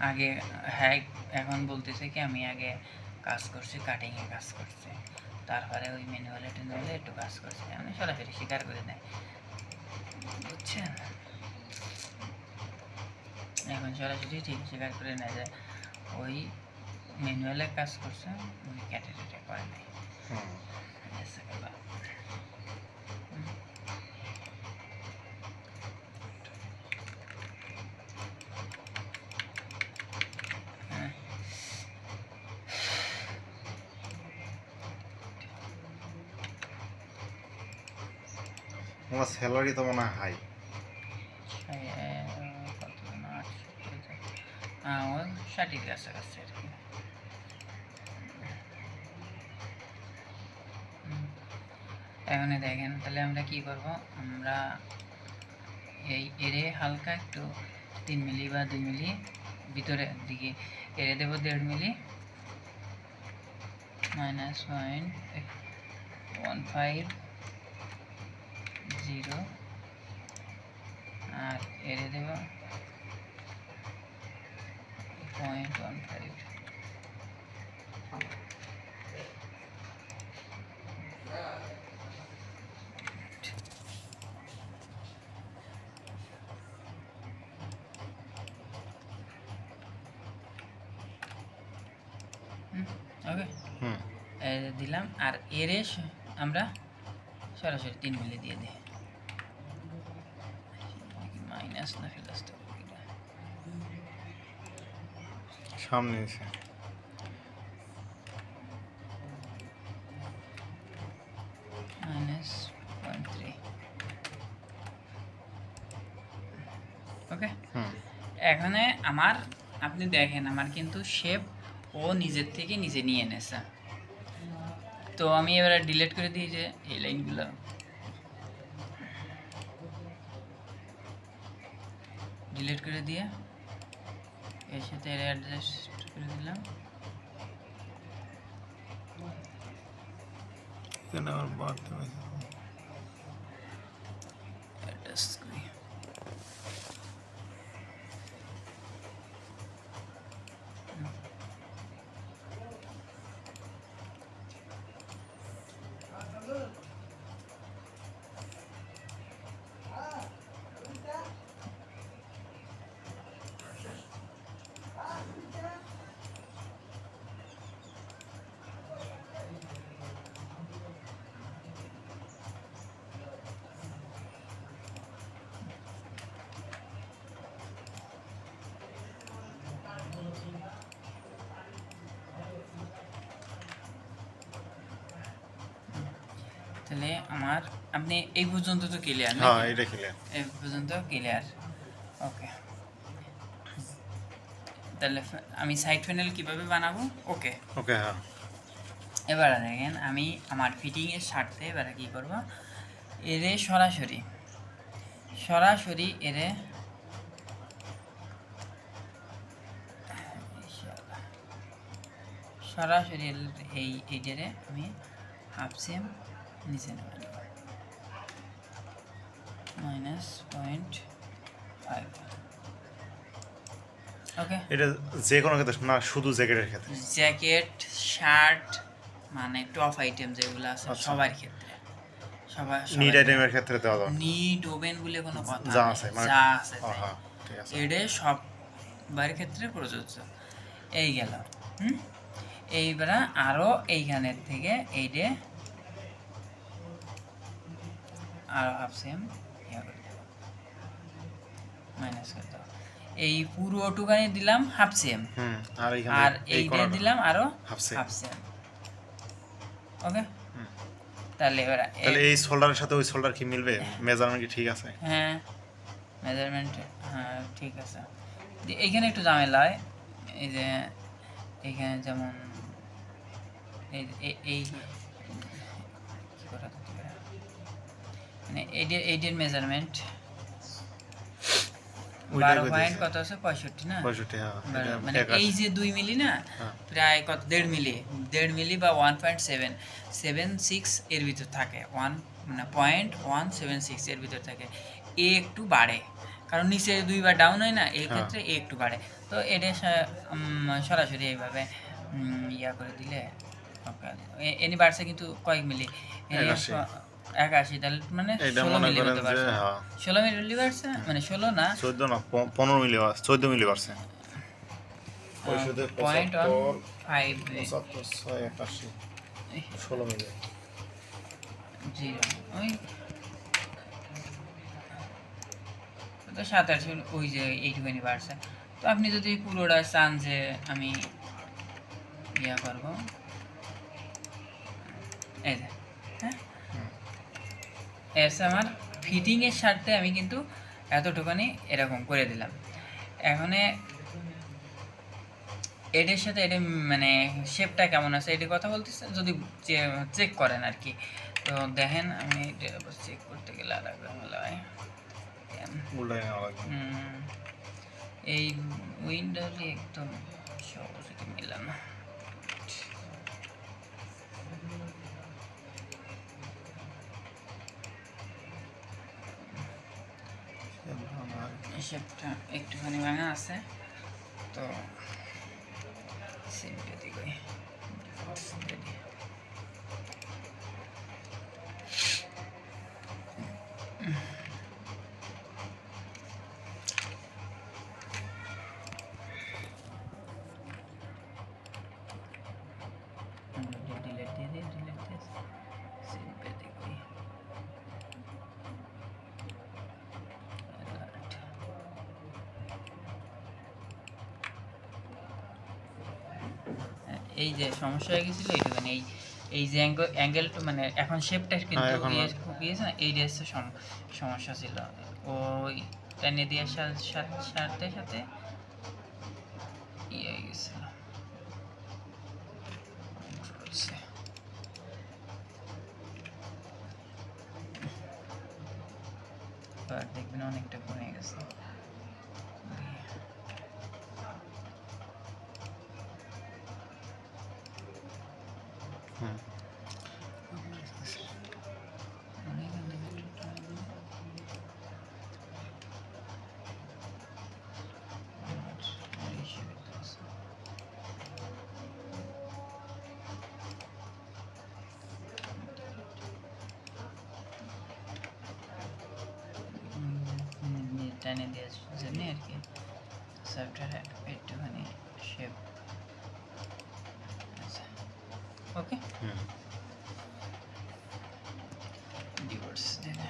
আগে হ্যাঁ এখন বলতেছে কি আমি আগে কাজ করছি, কাটিংয়ে কাজ করছি, তারপরে ওই ম্যানুয়ালে একটু কাজ করছি, আমি সরাসরি স্বীকার করে দেয়, বুঝছেন? এখন সরাসরি ঠিক স্বীকার করে নেয় যে ওই ম্যানুয়ালে কাজ করছে, উনি কেটে করে নাই। আমার স্যালারি তো মনে হয় হাই। সম্ভবত 60 কাছাকাছি আর কি। এখন দেখেন তাহলে আমরা কি করব, আমরা এই এরে হালকা একটু 3 মিলি বা 2 মিলি ভিতরের দিকে এরে দেব 1.5 মিলি -150 আর এরে দেব 0.15। ওকে, হুম দিলাম। আর এরে আমরা সরাসরি 3 মিলি দিয়ে দিই, মাইনাস না প্লাস তো সামনে এসে -0.3। ওকে, হুম এখানে আমার আপনি দেখেন আমার কিন্তু শেপ ও নিজের থেকে নিজে নিয়ে এনেছে। তো আমি এবারে ডিলিট করে দিই যে এই লাইনগুলো, ডিলিট করে দিয়ে এর সাথে অ্যাডজাস্ট করে দিলাম। এখানে আবার বাড়তে হবে। অ্যাডজাস্ট করি। তাহলে আমার আপনি এই পর্যন্ত তো ক্লিয়ার না? হ্যাঁ এটা ক্লিয়ার। এই পর্যন্ত ক্লিয়ার। ওকে, তাহলে আমি সাইড প্যানেল কিভাবে বানাবো? ওকে ওকে হ্যাঁ এবারে দেখেন আমি আমার ফিটিংয়ের স্বার্থে এবারে কী করব, এরে সরাসরি এরে সরাসরি এইটারে আমি হাফ সেম নিচে নেব -0.5। ওকে, এটা যে কোনো ক্ষেত্রে না, শুধু জ্যাকেটের ক্ষেত্রে? জ্যাকেট, শার্ট, মানে টপ আইটেম যেগুলো আছে সবার ক্ষেত্রে, নিড আইটেমের ক্ষেত্রে দেওয়া যাবে? নিড ওভেন বলে কোনো কথা যা নেই, আছে মানে যা আছে হ্যাঁ ঠিক আছে। এটা সবার ক্ষেত্রে প্রযোজ্য। এই গেল। এইবার আরও এইখানের থেকে এইটে আরও হাফ সেম ইয়া করে দেব, মাইনাস করে দেব। এই পুরোটুকানি দিলাম হাফ সেম, আর আর এই এইটা কোণাটা দিলাম আরও half same. Half same. Okay, তাহলে এবার তাহলে এই শোল্ডারের সাথে ওই শোল্ডার কি মিলবে? মেজারমেন্ট কি ঠিক আছে? হ্যাঁ, মেজারমেন্ট হ্যাঁ ঠিক আছে। এইখানে একটু ঝামেলা হয়, এই যে এইখানে যেমন এই এই কি করা যেতে পারে, মানে এইটের মেজারমেন্ট 12 পয়েন্ট কত আছে 65 না? 65 হ্যাঁ। মানে এই যে 2 মিলি না, প্রায় কত 1.5 মিলি বা 1.776 এর ভিতর থাকে, 1 মানে 0.176 এর ভিতর থাকে। এ একটু বাড়ে কারণ নিচে দুইবার ডাউন হয় না, এই ক্ষেত্রে এ একটু বাড়ে। তো এটা সরাসরি এইভাবে ইয়া করে দিলে এনি বাড়ছে কিন্তু কয়েক মিলি, 81, তাহলে মানে 16 মিলি হতে পারছে। 16 মিলি বাড়ছে, মানে 16 না 14 না 15 মিলি 14 মিলি বাড়ছে। 16 মিলি 0 ওই 87 ওই যে এইটুখানি বাড়ছে। তো আপনি যদি পুরোটা চান যে আমি ইয়া করব, এই যে হ্যাঁ এসে আমার ফিটিংয়ের স্বার্থে আমি কিন্তু এতটুকুনি এরকম করে দিলাম। এখন এটার সাথে এটা মানে শেপটা কেমন আছে এটি কথা বলতেছে, যদি চেক করেন আর কি। তো দেখেন আমি এটা চেক করতে গেলে আর এক ঝামেলা হয়। উল্টাই নেওয়া লাগবে। এই উইন্ডোজে একদম সহজে মিলে না। শেপটা একটুখানি ভাঙা আছে, তো সিম্পেথি কই ডিলেট দিয়ে দিই, ডিলেট দিয়ে সিম্পেথি কই এই যে সমস্যা হয়ে গেছিল এইটুখানি, এই যে অ্যাঙ্গেলটা মানে এখন শেপটা কিন্তু এখন গিয়েছে না, এই ড্রেসের সমস্যা ছিল। ওই টেনে দেওয়ার সাথে সাথে ইয়ে হয়ে গেছিল। দেখবেন অনেকটা কমে গেছে। টেনে দেওয়ার জন্য আর কি সফটওয়্যার একটুখানি শেপ। আচ্ছা ওকে, ডিভোর্স দিলে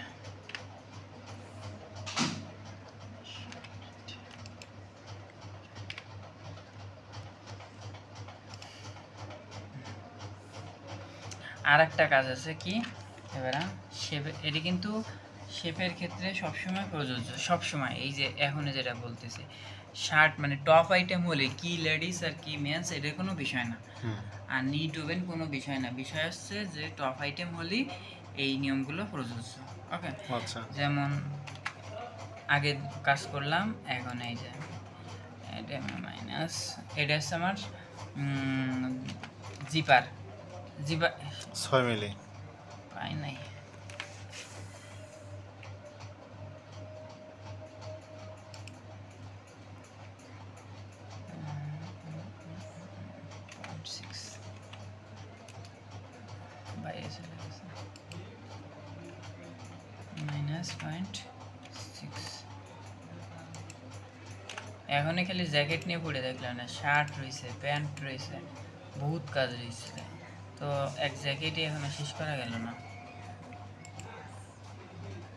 আর একটা কাজ আছে কি, এবারে শেপে এটি কিন্তু শেপের ক্ষেত্রে সবসময় প্রযোজ্য, সবসময়। এই যে এখন যেটা বলতেছি, শার্ট মানে টপ আইটেম হলে কি লেডিস আর কি মেন্স এটার কোনো বিষয় না, আর নিট ওভেন কোনো বিষয় না। বিষয় হচ্ছে যে টপ আইটেম হলেই এই নিয়মগুলো প্রযোজ্য। ওকে, আচ্ছা, যেমন আগে কাজ করলাম, এখন এই যে এটা মাইনাস, এটা হচ্ছে আমার জিপার 6 মিলি পাই নাই। এখনই খালি জ্যাকেট নিয়ে পড়ে দেখলাম না, শার্ট রয়েছে, প্যান্ট রয়েছে, বহুত কাজ রয়েছে, তো এক জ্যাকেটই এখনো শেষ করা গেল না,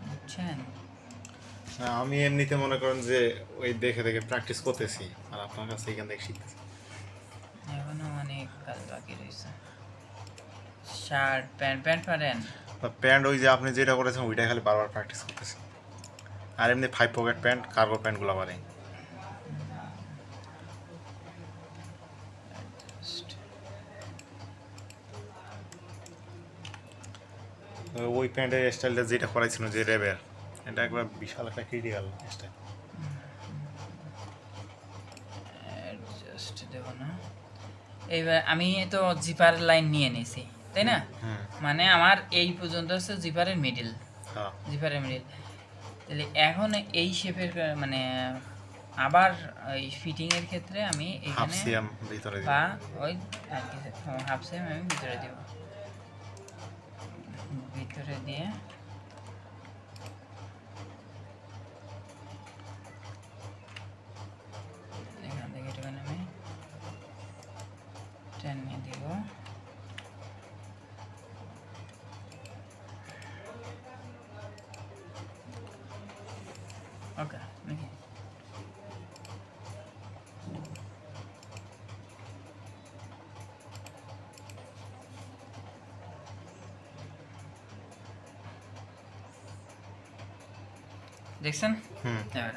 বুঝছেন? আমি এমনিতে মনে করেন যে ওই দেখে দেখে প্র্যাকটিস করতেছি, আর আপনার কাছে এখান থেকে শিখতেছি। এখনো অনেক কাজ বাকি রয়েছে। শার্ট প্যান্ট পারেন? প্যান্ট ওই যে আপনি যেটা করেছেন ওইটাই খালি বারবার প্র্যাকটিস করতেছি। আর এমনি 5 পকেট প্যান্ট, কার্গো প্যান্টগুলো পারি। ওই প্যান্টের স্টাইলটা যেটা করাইছিল যে র্যাবের, এটা একবার বিশাল একটা ক্রিটিক্যাল স্টাইল। দেব না, এইবার আমি তো জিপার লাইন নিয়ে নিয়েছি, তাই না? মানে আমার এই পর্যন্ত হচ্ছে জিপারের মিডিল, জিপারের মিডিল। তাহলে এখন এই শেপের মানে আবার এই ফিটিংয়ের ক্ষেত্রে আমি এখানে ভিতরে বা ওই আর কি হাফ সেম আমি ভিতরে দেব, ভিতরে দিয়ে এখান থেকে এটাখানে আমি টেনে দিব। ওকে, নাকি দেখছেন? এবার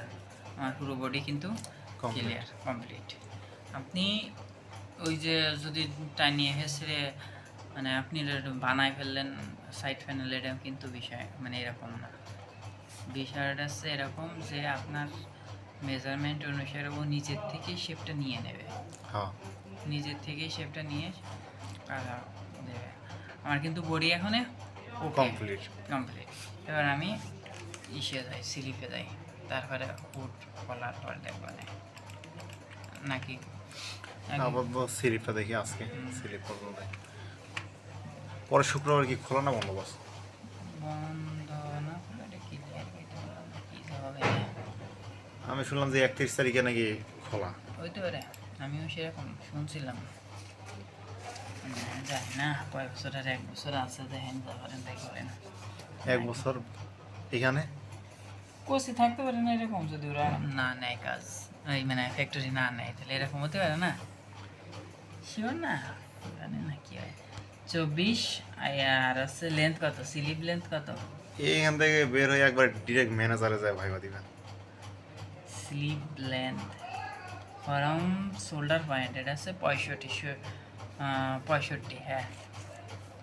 আমার পুরো বডি কিন্তু ক্লিয়ার, কমপ্লিট। আপনি ওই যে যদি টানিয়ে হেসড়ে মানে আপনি বানায় ফেললেন সাইড প্যানেল, এটা কিন্তু বিষয় মানে এরকম না। বিষয়টা হচ্ছে এরকম যে আপনার মেজারমেন্ট অনুসারে ও নিচের থেকেই শেপটা নিয়ে নেবে, হ্যাঁ নিজের থেকেই শেপটা নিয়ে দেবে। আমার কিন্তু বডি এখন কমপ্লিট। কমপ্লিট। এবার আমি ইসে যাই, স্লিপে যাই, তারপরে হুড কলার পর দেখবো নাকি আবার স্লিপটা দেখি আজকে, স্লিপ করবো দেখি। পরে শুক্রবার কি খোলা না বন্ধ বস? বন্ধ না করলে এটা ক্লিয়ার করতে পারলাম না, কী হবে। আমি শুনলাম যে 31 তারিখে নাকি খোলা। হইতে পারে, আমিও সেরকম শুনছিলাম। জানি না কয়েক বছর আর 1 বছর আছে, দেখেন পারেন তাই করেন। 1 বছর এখানে কোচে থাকতে পারে না এরকম, যদি ওরা না নেয় কাজ, ওই মানে ফ্যাক্টরি না নেয়, তাহলে এরকম হতে পারে না। শিওর না, জানি না কি হয়। 24 আর আছে লেন্থ কত, স্লিপ লেন্থ কত? এইখান থেকে বের হয়ে একবার ডিরেক্ট ম্যানেজারে যায় ভাইবা দিবেন। Slip length form shoulder point, এটা আছে 65, হ্যাঁ।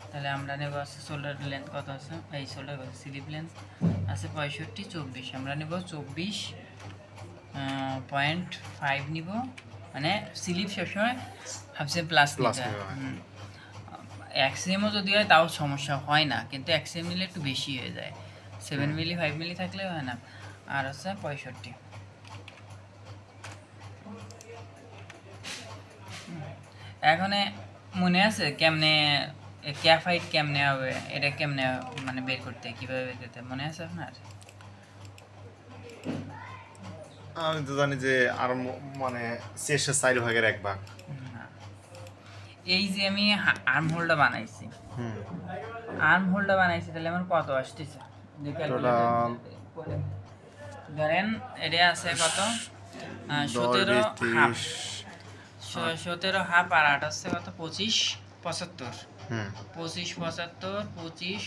তাহলে আমরা নেব আছে শোল্ডার লেন্থ কত আছে, এই শোল্ডার কত, স্লিপ লেন্থ আছে 65, 24 আমরা নেব 24.5 নিব। মানে স্লিপ সবসময় ভাবছে প্লাস Plus নিতে নেবে, হ্যাঁ। এক্সএমও যদি হয় তাও সমস্যা হয় না, কিন্তু এক্সএম নিলে একটু বেশি হয়ে যায়, 7 মিলি 5 মিলি থাকলে হয় না। আর হচ্ছে 65। এখন মনে আছে কেমনে ক্যাফাইট কেমনে হবে, এটা কেমনে মানে বের করতে, কিভাবে বের করতে মনে আছে আপনার? আমি তো জানি যে আর মানে চেষ্টা 4 ভাগের 1 ভাগ। না। এই যে আমি আর্ম হোলটা বানাইছি, হুম আর্ম হোলটা বানাইছি, তাহলে আমার কত আসতেছে যে টোটাল ধরেন এটা আছে কত, 10 17 20 হাফ, 30 17 হাফ আর 8 আছে কত, 25 75, হুম 25 75 25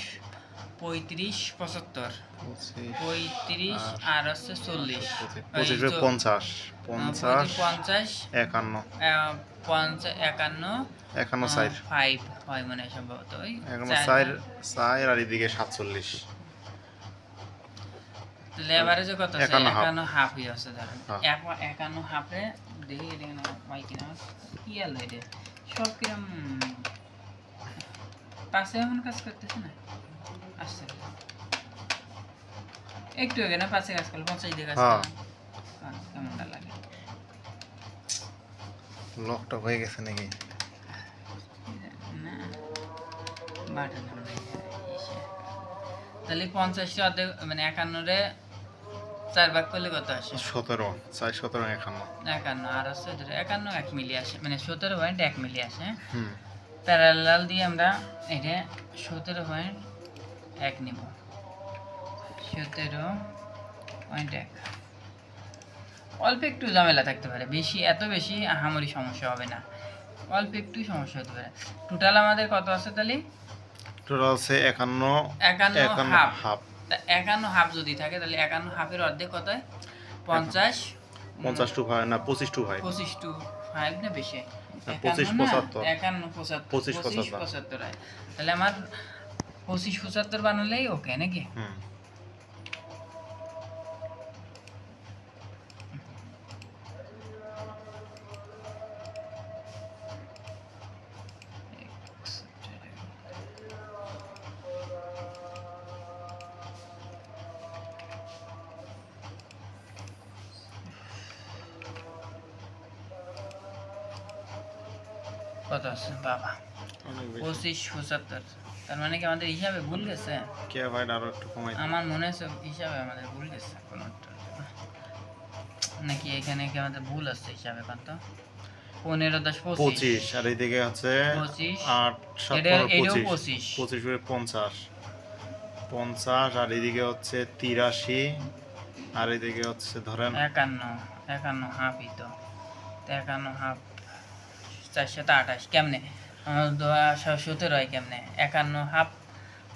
35 75 25 35 আর হচ্ছে 40, 25 50 50 50 51 51 51 4 5 হয় মানে সম্ভবত, ওই 4 4 আর এদিকে 47। তাহলে এভারেজে কত আছে, 51 হাফ। 51 হাফই আছে ধরেন। হ্যাঁ। 51 হাফে দেখি এটা না হয় কিনা, কি আলো এটা সব কিরম পাশে এমন কাজ করতেছে না, আসছে একটু আগে না পাশে কাজ করলো, 50 দিয়ে কাজ হ্যাঁ। করলাম, কেমনটা লাগে। লকটা হয়ে গেছে নাকি? না বাটন তাহলে 50 অর্ধেক মানে 51 4 ভাগ করলে কত আসে, 17 4 17 51। 51 আর আছে 51 1 মিলি আসে, মানে 17.1 মিলি আসে। হুম প্যারালাল দিয়ে আমরা এটা 17.1 নিব, 17.1। অল্প একটু ঝামেলা থাকতে পারে, বেশি এত বেশি আহামরি সমস্যা হবে না, অল্প একটু সমস্যা হতে পারে। টোটাল আমাদের কত আছে তাহলে, টোটাল আছে 51 51 হাফ। হাফ। 51 হাফ যদি থাকে তাহলে 51 হাফের অর্ধেক কত হয়, 50 50 টু 5 না 25 টু 5। 25 টু 5 না বেশি, 25 75 51 75 25 75 হয়। তাহলে আমার 25 75 বানালেই ওকে নাকি? হুম কত আছে বাবা, অনেক বেশি। 25 75, তার মানে কি আমাদের হিসাবে ভুল গেছে? কে ভাই আরো একটু কমাই দিন। আমার মনে হচ্ছে হিসাবে আমাদের ভুল গেছে কোনো একটা, নাকি এখানে কি আমাদের ভুল আছে হিসাবে? কত 15 10 25 আর এইদিকে আছে 25 8 7 এটাও 25 25 25 এর 50 50 আর এদিকে হচ্ছে 83 আর এদিকে হচ্ছে ধরেন 51 হাফই তো, 51 হাফ 428 কেমনে 17 হয় কেমনে, 51 হাফ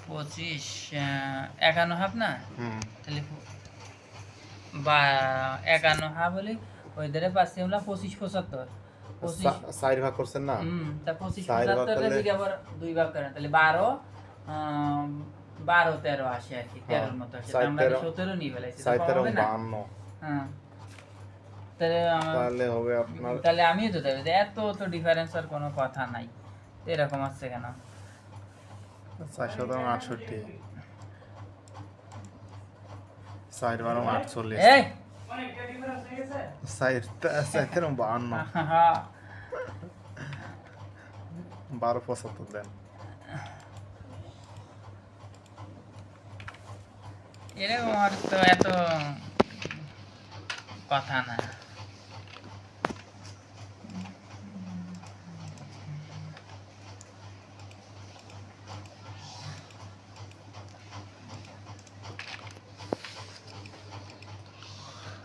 25 51 হাফ না, হুম তাহলে বা 51 হাফ হলে ওই ধারে পাচ্ছি আমরা 25 75, 25 চার ভাগ করছেন না, তা 25 চার ভাগ 75 করলে যদি আবার 2 ভাগ করেন তাহলে 12 12 13 আসে আর কি, 13 এর মতো আসে। চার তা আমরা 13 17 নিয়ে ফেলাইছি, তো চার কম 13 হবে না? 52, হ্যাঁ, তাহলে তাহলে হবে আপনার তাহলে আমিও তো দেব, এত তো ডিফারেন্স আর কোনো কথা নাই, তো এরকম হচ্ছে কেন? 468, 4 12 48, এই 4 4 52, হ্যাঁ 12 75 দেন। এরকম আর তো এত কথা না।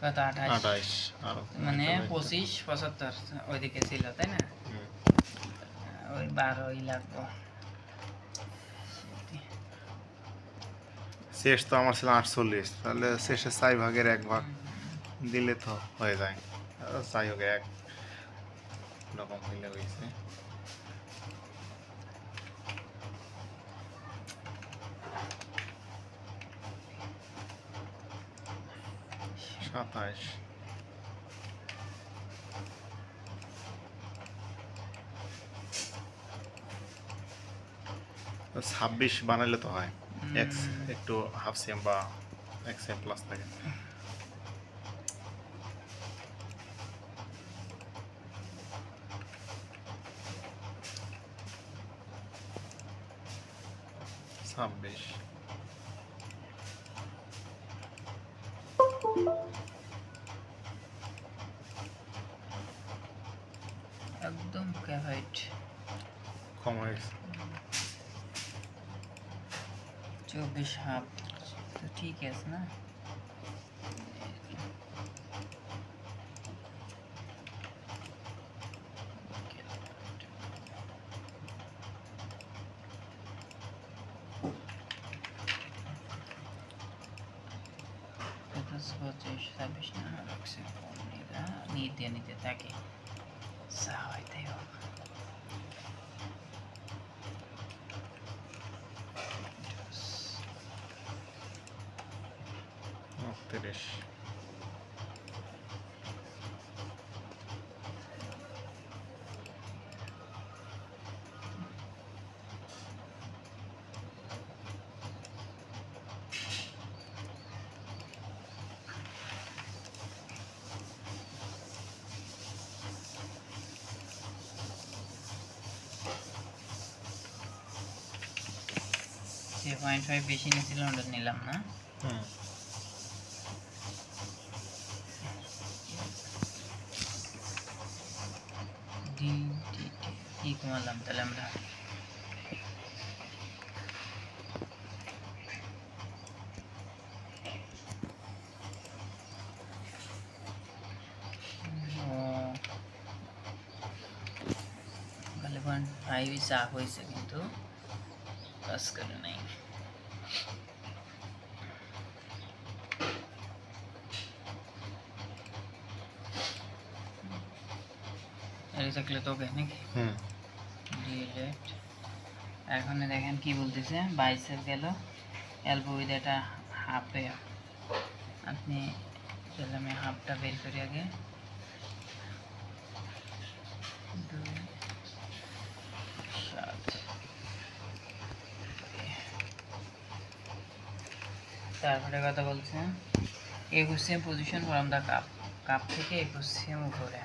কত 28 28 আর মানে 25 75 ওইদিকে ছিল তাই না? ওই 12ই লাগবো। শেষ তো আমার ছিল 48, তাহলে শেষে 4 ভাগের 1 ভাগ দিলে তো হয়ে যায়। যাই হোক, এক রকম হইলে হয়েছে। সাতাশ, 26 বানাইলে তো হয়, এক্স একটু হাফ সেম বা এক সেম প্লাস থাকে। ছাব্বিশ, একদম ক্যাভাইট কম হয়েছে। 24 হাফ, তো ঠিক আছে না? পঁচিশ 26 না রাখছে, নিতে নিতে থাকে সাহায্য হোক। ৩৯, যে 0.5 বেশি নিয়েছিল ওটা নিলাম না। কি কমালাম তাহলে আমরা? তাহলে 0.5 চাপ হয়েছে কিন্তু কাজ করে নাই। এই থাকলে তো ওকে নাকি? ডিলেট। এখন দেখেন কি বলতেছে, বাইসেপ গেল এলবো উইথ এটা হাফে। আপনি তাহলে আমি হাফটা বের করি আগে। 2 7 তারপরে কথা বলছে 21 same position from the cup, cup থেকে 21 সেম উপরে।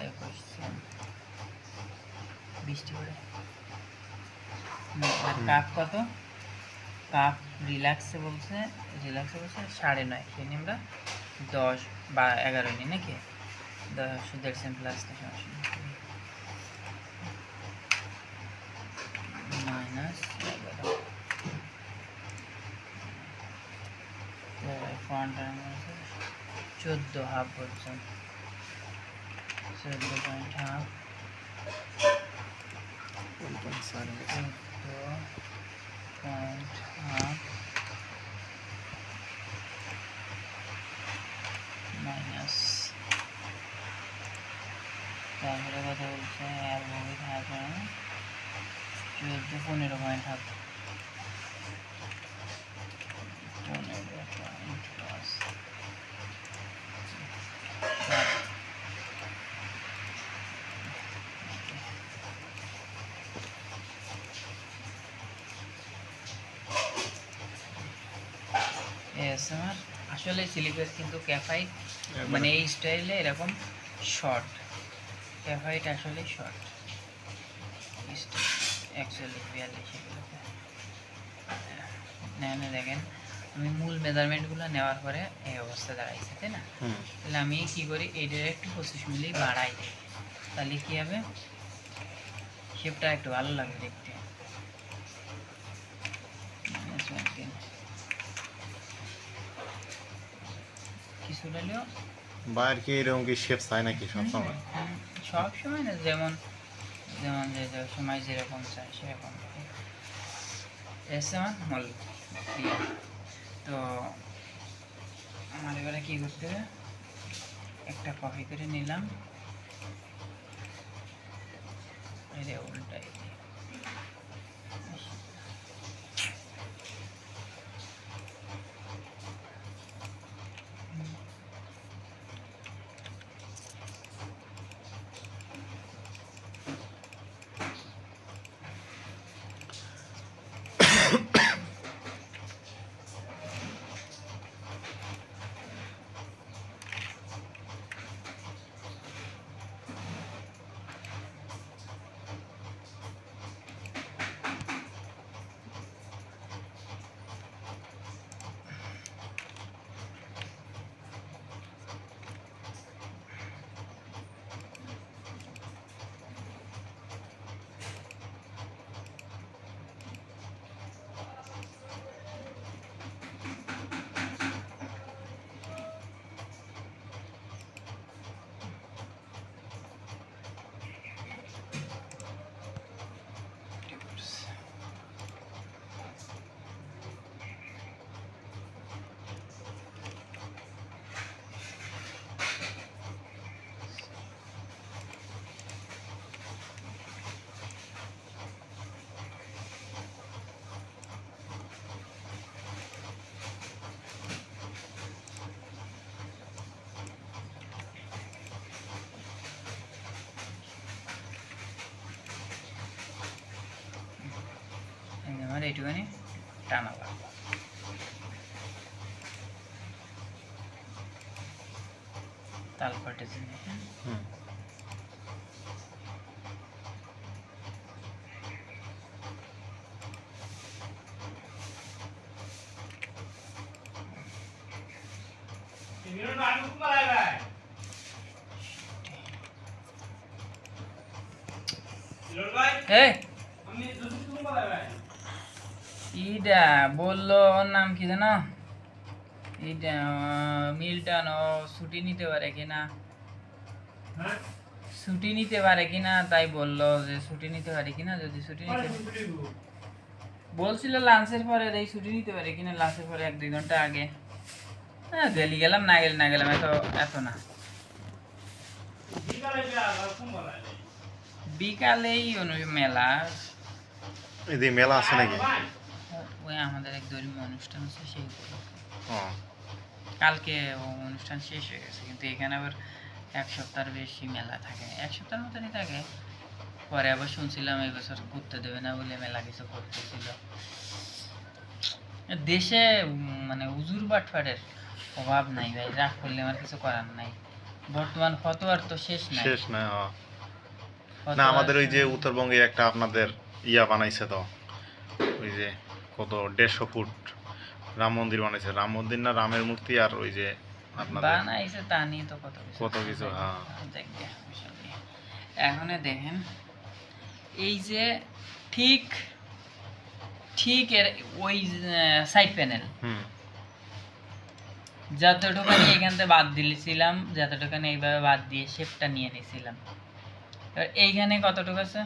21 সেম বৃষ্টি পড়ে। আর কাপ কত? কাপ রিল্যাক্সে বলছে 9.5, সেই নিয়ে আমরা 10 বা 11 নিই নাকি? 10 দেড় সেম প্লাস মাইনাস 11 14 হাফ বলছেন, 14.5 মাইনাস তারপরে কথা বলছে আর বই থাকবে 14-15 পয়েন্ট হবে 15 পয়েন্ট প্লাস এসএমআর আসলে সিলিপাস কিন্তু ক্যাফাইট মানে এই স্টাইলে এরকম শর্ট ক্যাফাইট আসলে শর্ট অ্যাকচুয়ালি 42 নেন দেখেন আমি মূল মেজারমেন্টগুলো নেওয়ার পরে এই অবস্থা দাঁড়াইছে তাই না তাহলে আমি কি করি এইটার একটু 25 মিলি বাড়াই দিই তাহলে কি হবে শেপটা একটু ভালো লাগবে দেখতে কিছু হলেও বাইরে কি এরকম কি শেপ চাই নাকি সবসময়? সব সময় না যেমন যেমন যে সময় যেরকম চাই সেরকম এসে মল তো আমার এবারে কী করতে হবে একটা কপি করে নিলাম এটা উল্টাই আমার এইটুখানি টানা লাগবে তালপাটের জন্য ইটা বললো ওর নাম কি জানো ইটা মিল্টন ও ছুটি নিতে পারে কিনা ছুটি নিতে পারে কিনা তাই বললো যে ছুটি নিতে পারে কিনা যদি ছুটি নিতে বলছিল লাঞ্চের পরে এই ছুটি নিতে পারে কিনা লাঞ্চের পরে 1-2 ঘন্টা আগে হ্যাঁ গেলি গেলাম না গেলাম এত না বিকালেই মেলা এই মেলা আছে নাকি ওই আমাদের এক ধর্মীয় অনুষ্ঠান আছে সেই কালকে অনুষ্ঠান শেষ হয়ে গেছে কিন্তু এখানে আবার 1 সপ্তাহের বেশি মেলা থাকে 1 সপ্তাহের মতনই থাকে পরে আবার শুনছিলাম এই বছর করতে দেবে না বলে মেলা কিছু করতেছিল দেশে মানে উজুর বাটফাটের অভাব নাই ভাই রাগ করলে আমার কিছু করার নাই বর্তমান ফতোয়ার তো শেষ নাই না আমাদের ওই যে উত্তরবঙ্গে একটা আপনাদের ইয়া বানাইছে তো ওই যে কত 150 ফুট রাম মন্দির বানাইছে রাম মন্দির না রামের মূর্তি আর ওই যে আপনাদের বানাইছে তা নিয়ে তো কত কিছু হ্যাঁ এখন দেখেন এই যে ঠিক এর ওই সাইড প্যানেল যতটুকানি এখান থেকে বাদ দিয়েছিলাম যতটুকানি এইভাবে বাদ দিয়ে শেপটা নিয়ে নিয়েছিলাম এবার এইখানে কতটুকু আছে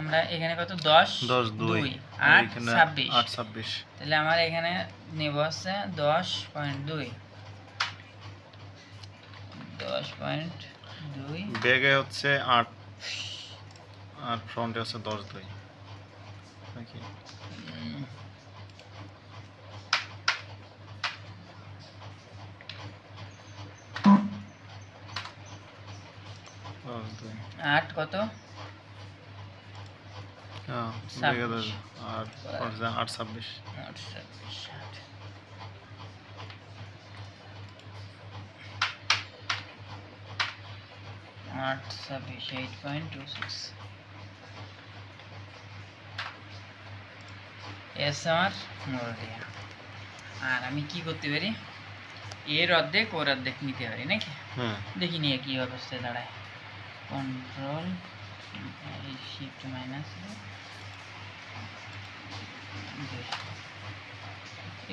আমরা এখানে কত 10 8 26 তাহলে আমার এখানে নেব আছে 10.2 2 ব্যাগে হচ্ছে 8 আর ফ্রন্টে হচ্ছে 10-2 নাকি? দুই 8 কত? হ্যাঁ, ব্যাগে 10 আর ফ্রন্টে 8-26। 8 26 8 8.26 এস আমার মোরলিয়া। আর আমি কি করতে পারি, এর অর্ধেক ওর অর্ধেক নিতে পারি নাকি? দেখি নিয়ে কি অবস্থায় দাঁড়ায়। কন্ট্রোল শিফট মাইনাস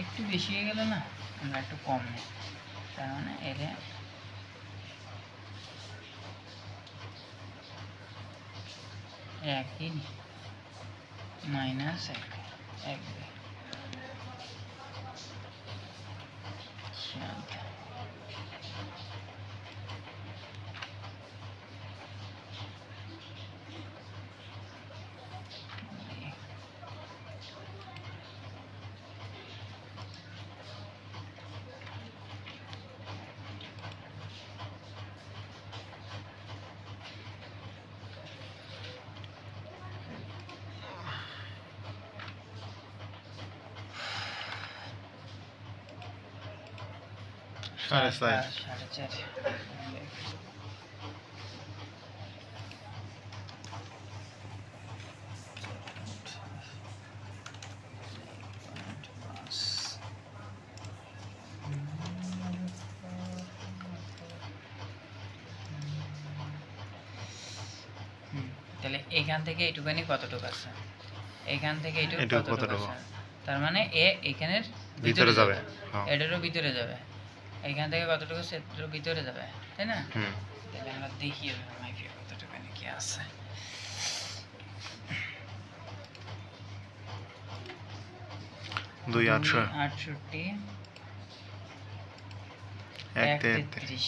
একটু বেশি হয়ে গেল না, আমরা একটু কম নেই, তার মানে এর একই মাইনাস 1 1 সাড়ে 4 তাহলে এখান থেকে এইটুকানি কতটুকু আছে, এখান থেকে এইটুকু এটুকু কতটুকু কতটুকু? আছে, তার মানে এ এখানের ভিতরে যাবে। হ্যাঁ। এটারও ভিতরে যাবে, এখান থেকে কতটুকু সেটারও ভিতরে যাবে, তাই না? তাহলে আমরা দেখি মাইকে কতটুকানি কি আছে। 268 133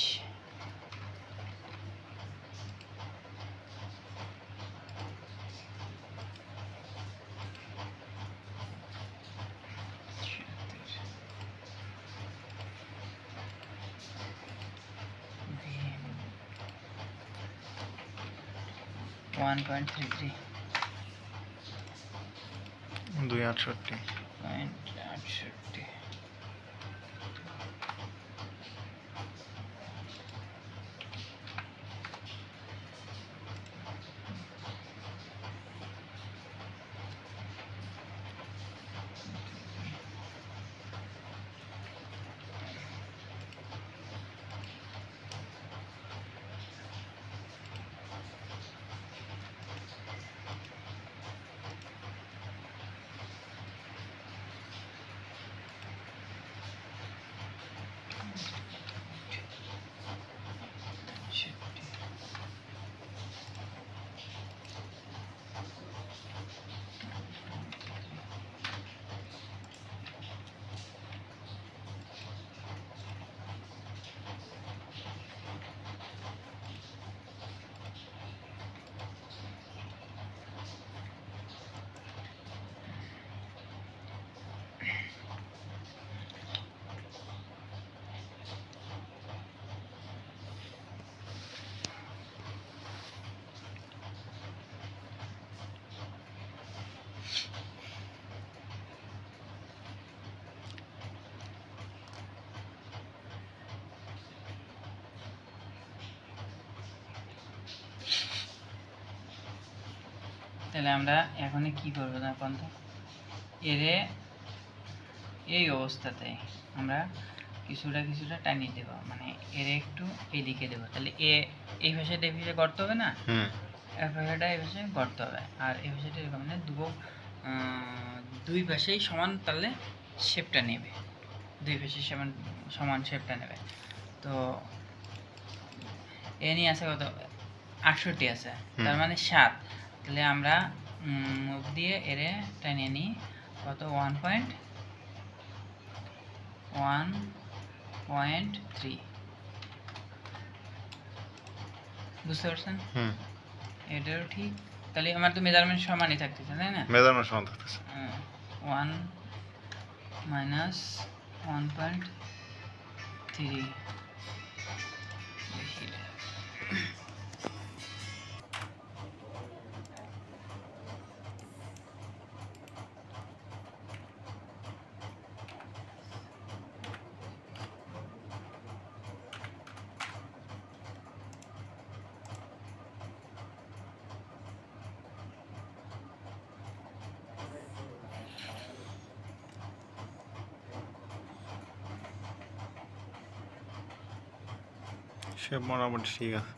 1.33 268 0.68 তাহলে আমরা এখন কি করবো না পর্যন্ত, এরে এই অবস্থাতে আমরা কিছুটা টানিয়ে দেবো, মানে এর একটু এদিকে দেবো, তাহলে এই ভাষাটা এই ভাষায় গড়তে হবে না, এই ভাষাটা এই ভাষায় গড়তে হবে, আর এই ভাষাটা এরকম মানে দুই পাশেই সমান, তাহলে শেপটা নেবে, দুই পাশে সমান শেপটা নেবে। তো এ নিয়ে আছে কত, 68 আছে, তার মানে 7, তাহলে আমরা মুভ দিয়ে এরে টানিয়ে নিই কত, 1.3 বুঝতে পারছেন? হুম, এটাও ঠিক। তাহলে আমার তো মেজারমেন্ট সমানই থাকতেছে, তাই না? মেজারমেন্ট সমান থাকতেছে। 1 মাইনাস 1.3 দেখি। সে মোটামুটি ঠিক আছে।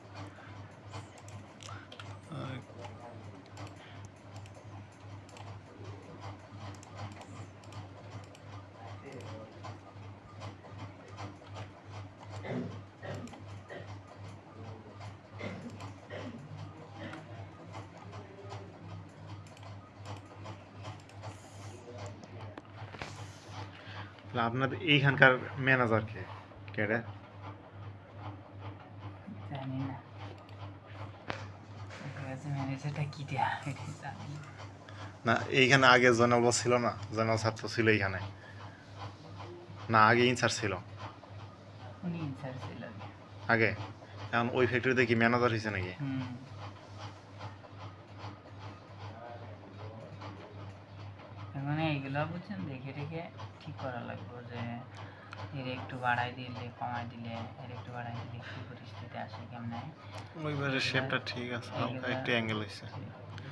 আর আপনাদের এইখানকার ম্যানেজার কে? কেডে? জানি না ম্যানেজারটা কি দেয়া, এটা জানি না। না এইখানে আগে জয়নাল বস ছিল না? জয়নাল ছাত্র ছিল এইখানে? না আগে ইনচার্জ ছিল? উনি ইনচার্জ ছিল আগে। আগে? এখন ওই ফ্যাক্টরিতে কি ম্যানেজার হয়েছে নাকি? হুম। মানে এইগুলো বুঝছেন, দেখে দেখে ঠিক করা লাগবে যে এর একটু বাড়াই দিলে, কমাই দিলে, এর একটু বাড়াই দিলে কি পরিস্থিতি আসে, কেমনে ওইবারে শেপটা ঠিক আছে, হালকা একটু অ্যাঙ্গেল হয়েছে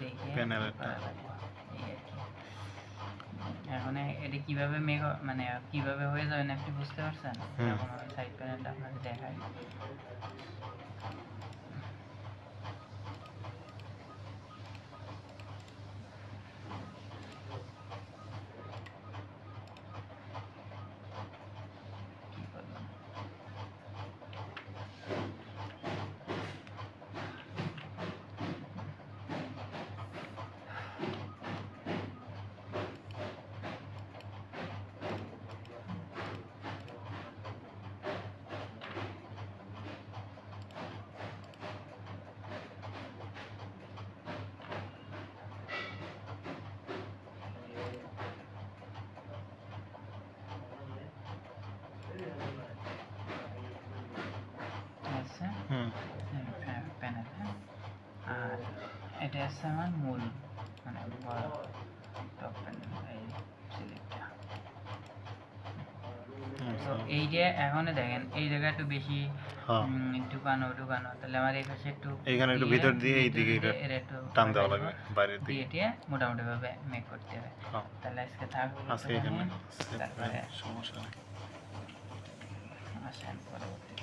দেখে প্যানেলেরটা। করা লাগবে, এই আর কি। এখন এটা কিভাবে মানে কিভাবে হয়ে যাবে না আপনি বুঝতে পারছেন? হুম। এখন আমি সাইড প্যানেলটা আপনাকে দেখাই। কি করলাম? আচ্ছা, হুম। প্যানেল, হ্যাঁ। আর এটা হচ্ছে আমার মূল, মানে বড় টপ প্যানেল, এই সিলেক্টটা। তো এই যে এখন দেখেন এই জায়গায় একটু বেশি হ্যাঁ। ঢুকানো ঢুকানো, তাহলে আমার এই পাশে একটু এইখানে একটু ভিতর দিয়ে এইদিকে এটা এর একটু টান দেওয়া লাগবে বাইরের দিকে। দিয়ে টিয়ে মোটামুটি ভাবে মেক করতে হবে। হ্যাঁ, তাহলে আজকে থাক আজকে এখানে তারপরে সমস্যা নেই। আসেন পরবর্তী